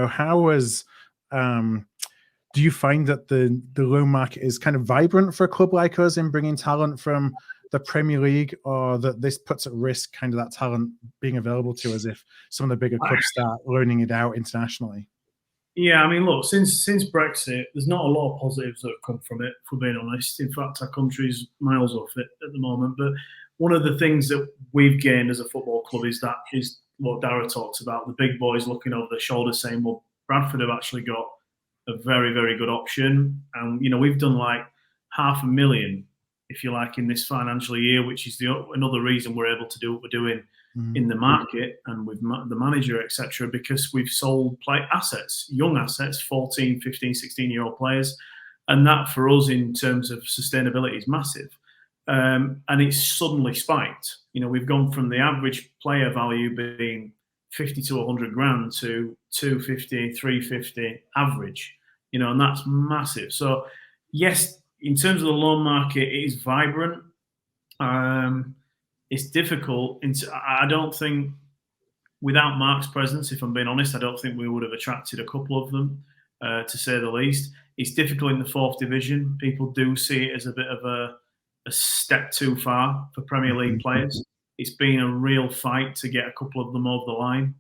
How was, do you find that the loan market is kind of vibrant for a club like us in bringing talent from the Premier League, or that this puts at risk kind of that talent being available to us if some of the bigger clubs start loaning it out internationally? Yeah, I mean, look, since Brexit, there's not a lot of positives that have come from it, for being honest. In fact, our country's miles off it at the moment. But one of the things that we've gained as a football club is what Dara talks about, the big boys looking over their shoulder saying, well, Bradford have actually got a very, very good option. And, we've done like 500,000, if you like, in this financial year, which is another reason we're able to do what we're doing in the market and with the manager, etc., because we've sold young assets, 14, 15, 16-year-old players. And that for us in terms of sustainability is massive. And it's suddenly spiked. We've gone from the average player value being 50 to 100 grand to 250, 350 average, and that's massive. So yes, in terms of the loan market, it is vibrant. It's difficult. I don't think, without Mark's presence, if I'm being honest, I don't think we would have attracted a couple of them, to say the least. It's difficult in the 4th division. People do see it as a bit of a step too far for Premier League players. It's been a real fight to get a couple of them over the line.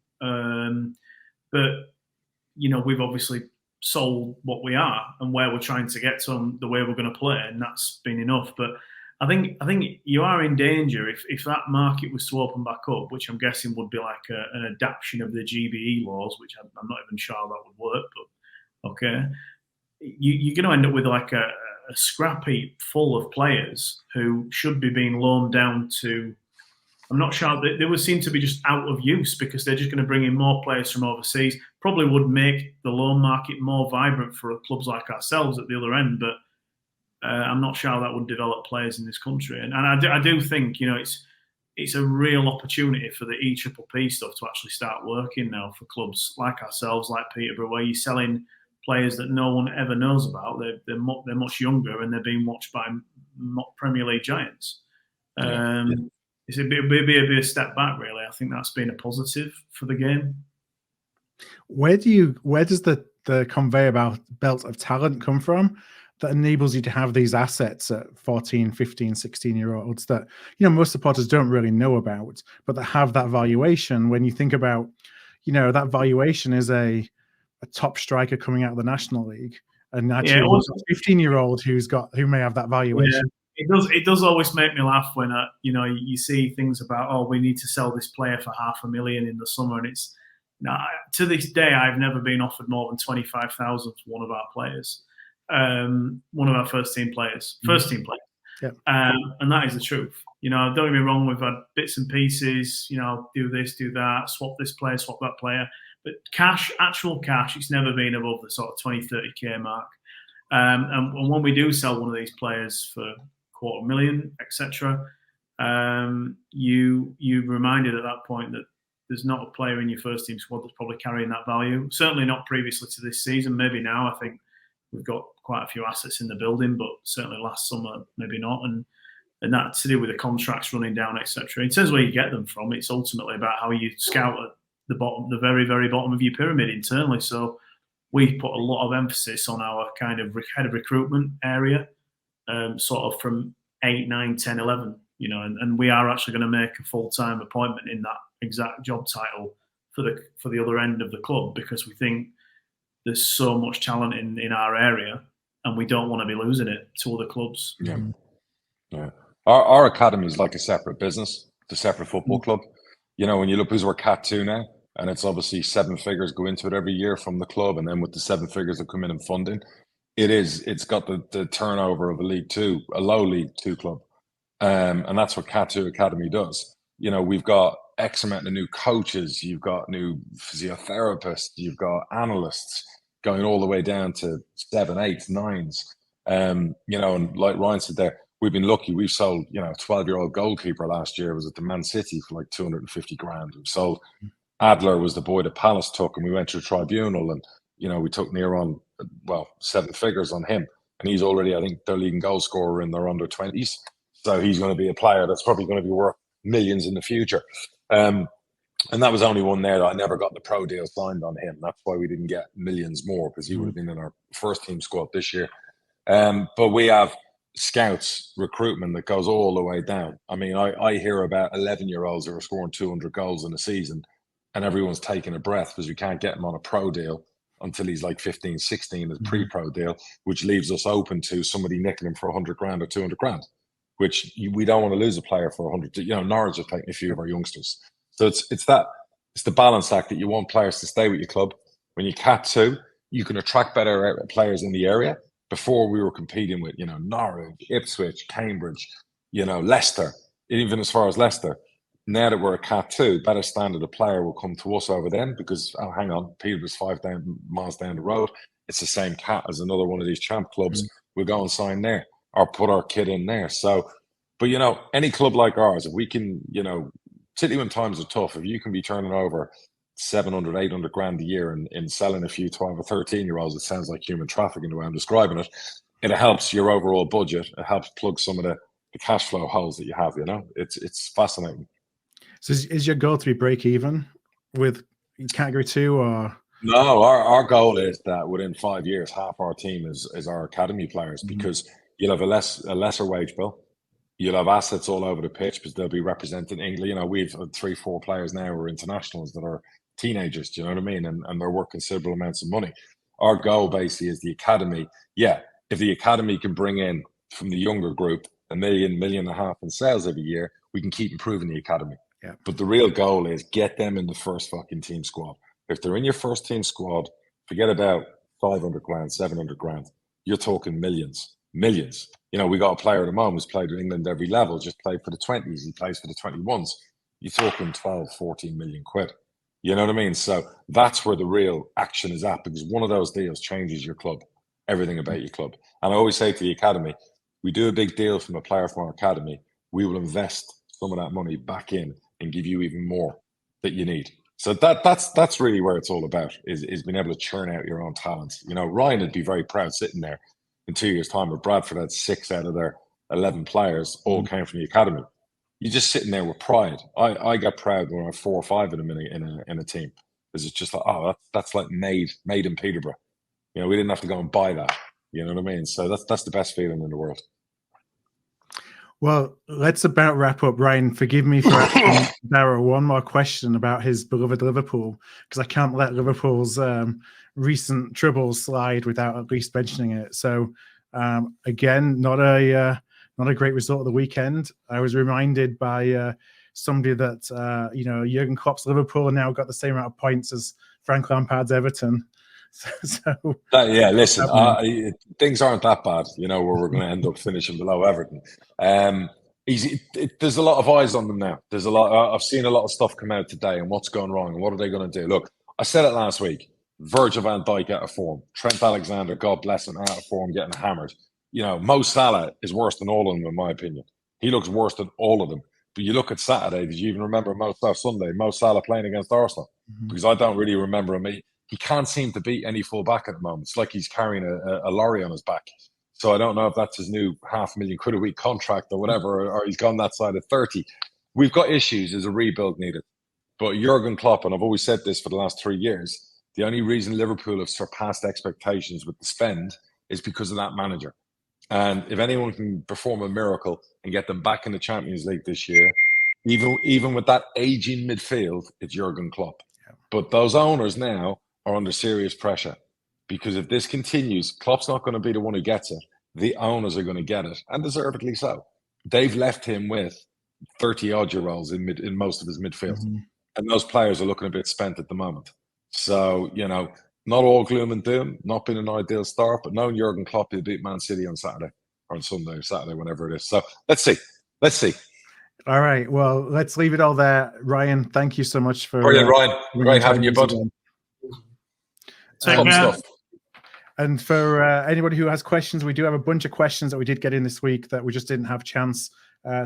But, we've obviously sold what we are and where we're trying to get to and the way we're going to play, and that's been enough. But I think you are in danger if that market was to open back up, which I'm guessing would be like an adaptation of the GBE laws, which I'm not even sure how that would work, but okay. You're going to end up with like a scrap heap full of players who should be being loaned down to, I'm not sure, they would seem to be just out of use because they're just going to bring in more players from overseas. Probably would make the loan market more vibrant for clubs like ourselves at the other end, but I'm not sure how that would develop players in this country. And I do think, it's a real opportunity for the EPPP stuff to actually start working now for clubs like ourselves, like Peterborough, where you're selling players that no one ever knows about. They're much younger and they're being watched by Premier League giants. It's a bit of a step back, really. I think that's been a positive for the game. Where does the conveyor belt of talent come from that enables you to have these assets at 14, 15, 16-year-olds that, most supporters don't really know about, but that have that valuation? When you think about, that valuation is a top striker coming out of the National League, and actually a 15-year-old who may have that valuation. Yeah. It does always make me laugh when you see things about, we need to sell this player for 500,000 in the summer, and it's to this day I've never been offered more than 25,000 for one of our players, one of our first team players. Yep. And that is the truth. Don't get me wrong, we've had bits and pieces. Do this, do that, swap this player, swap that player, but actual cash, it's never been above the sort of 20, 30k mark. And when we do sell one of these players for 250,000, etc., you reminded at that point that there's not a player in your first team squad that's probably carrying that value. Certainly not previously to this season. Maybe now. I think we've got quite a few assets in the building, but certainly last summer maybe not. And that's to do with the contracts running down, etc. In terms of where you get them from, it's ultimately about how you scout at the very, very bottom of your pyramid internally. So we put a lot of emphasis on our kind of head of recruitment area, sort of from 8, 9, 10, 11, and we are actually going to make a full-time appointment in that exact job title for the other end of the club, because we think there's so much talent in our area and we don't want to be losing it to other clubs. Yeah. Our academy is like a separate business, it's a separate football club. When you look, because we're Cat 2 now, and it's obviously 7 figures go into it every year from the club, and then with the 7 figures that come in funding, it's got the turnover of a low League 2 club, and that's what Cat 2 Academy does. We've got X amount of new coaches, you've got new physiotherapists, you've got analysts going all the way down to 7, 8, 9s. You know, and like Ryan said there, we've been lucky. We've sold, you know, a 12-year-old goalkeeper last year was at the Man City for like 250 grand. We sold Adler was the boy that Palace took, and we went to a tribunal, and you know, we took near on 7 figures on him, and he's already, I think, their leading goal scorer in their under 20s. So he's going to be a player that's probably going to be worth millions in the future. And that was only one there that I never got the pro deal signed on him. That's why we didn't get millions more, because he would have been in our first team squad this year. But we have scouts recruitment that goes all the way down. I mean, I hear about 11-year-olds who are scoring 200 goals in a season, and everyone's taking a breath because we can't get him on a pro deal until he's like 15, 16 as pre-pro deal, which leaves us open to somebody nicking him for 100 grand or 200 grand, which we don't want to lose a player for 100. You know, Norwich are taking a few of our youngsters. So it's the balance act that you want players to stay with your club. When you cat 2, you can attract better players in the area. Before we were competing with, you know, Norwich, Ipswich, Cambridge, you know, Leicester, even as far as Leicester. Now that we're a cat 2, better standard of player will come to us over them because, oh, hang on, Peterborough's 5 miles down the road. It's the same cat as another one of these champ clubs. We'll go and sign there or put our kid in there. So, but, you know, any club like ours, if we can, you know, particularly when times are tough, if you can be turning over 700, 800 grand a year and selling a few 12 or 13-year-olds, it sounds like human trafficking the way I'm describing it. It helps your overall budget. It helps plug some of the cash flow holes that you have, you know. It's fascinating. So is your goal to be break even with category 2 or? No, our goal is that within 5 years, half our team is our academy players, because you'll have a lesser wage bill. You'll have assets all over the pitch because they'll be representing England. You know, we've 3, 4 players now who are internationals that are teenagers, do you know what I mean? And they're worth considerable amounts of money. Our goal basically is the academy. Yeah, if the academy can bring in from the younger group $1 million, $1.5 million in sales every year, we can keep improving the academy. Yeah. But the real goal is get them in the first fucking team squad. If they're in your first team squad, forget about 500 grand, 700 grand. You're talking millions. You know, we got a player at the moment who's played in England every level, just played for the 20s. He plays for the 21s. You're talking 12, 14 million quid. You know what I mean? So that's where the real action is at, because one of those deals changes your club, everything about your club. And I always say to the academy, we do a big deal from a player from our academy, we will invest some of that money back in and give you even more that you need. So that's really where it's all about, is being able to churn out your own talent. You know, Ryan would be very proud sitting there in 2 years' time, where Bradford had 6 out of their 11 players all came from the academy. You're just sitting there with pride. I got proud when I had 4 or 5 of them in a team. Because it's just like, oh, that's like made in Peterborough. You know, we didn't have to go and buy that. You know what I mean? So that's the best feeling in the world. Well, let's about wrap up. Ryan, forgive me for asking Darragh one more question about his beloved Liverpool, because I can't let Liverpool's recent troubles slide without at least mentioning it. So, again, not a great result of the weekend. I was reminded by somebody that you know, Jurgen Klopp's Liverpool now got the same amount of points as Frank Lampard's Everton. Yeah, listen, things aren't that bad, you know, where we're going to end up finishing below Everton. There's a lot of eyes on them now. There's a lot. I've seen a lot of stuff come out today, and what's going wrong, and what are they going to do? Look, I said it last week. Virgil van Dijk out of form. Trent Alexander, God bless him, out of form, getting hammered. You know, Mo Salah is worse than all of them, in my opinion. He looks worse than all of them. But you look at Saturday, did you even remember Sunday, Mo Salah playing against Arsenal? Because I don't really remember him. He can't seem to beat any full back at the moment. It's like he's carrying a lorry on his back. So I don't know if that's his new £500,000 a week contract or whatever, or he's gone that side of 30. We've got issues. There's a rebuild needed. But Jurgen Klopp, and I've always said this for the last 3 years, the only reason Liverpool have surpassed expectations with the spend is because of that manager. And if anyone can perform a miracle and get them back in the Champions League this year, even with that aging midfield, it's Jurgen Klopp. Yeah. But those owners now are under serious pressure, because if this continues, Klopp's not going to be the one who gets it. The owners are going to get it, and deservedly so. They've left him with 30-odd-year-olds in most of his midfield. And those players are looking a bit spent at the moment. So, you know, not all gloom and doom, not been an ideal start, but knowing Jurgen Klopp, he'll beat Man City on Saturday or on Sunday or Saturday, whenever it is. So let's see. All right. Well, let's leave it all there. Ryan, thank you so much for Brilliant, Ryan. Great having you, bud. Take care. Stuff. And for anybody who has questions, we do have a bunch of questions that we did get in this week that we just didn't have a chance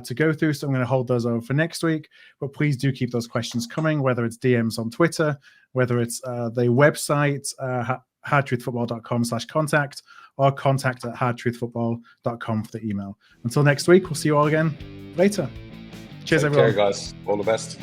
to go through. So I'm going to hold those over for next week. But please do keep those questions coming, whether it's DMs on Twitter, whether it's the website, hardtruthfootball.com/contact, or contact@hardtruthfootball.com for the email. Until next week, we'll see you all again later. Cheers, everyone. Take care, guys. All the best.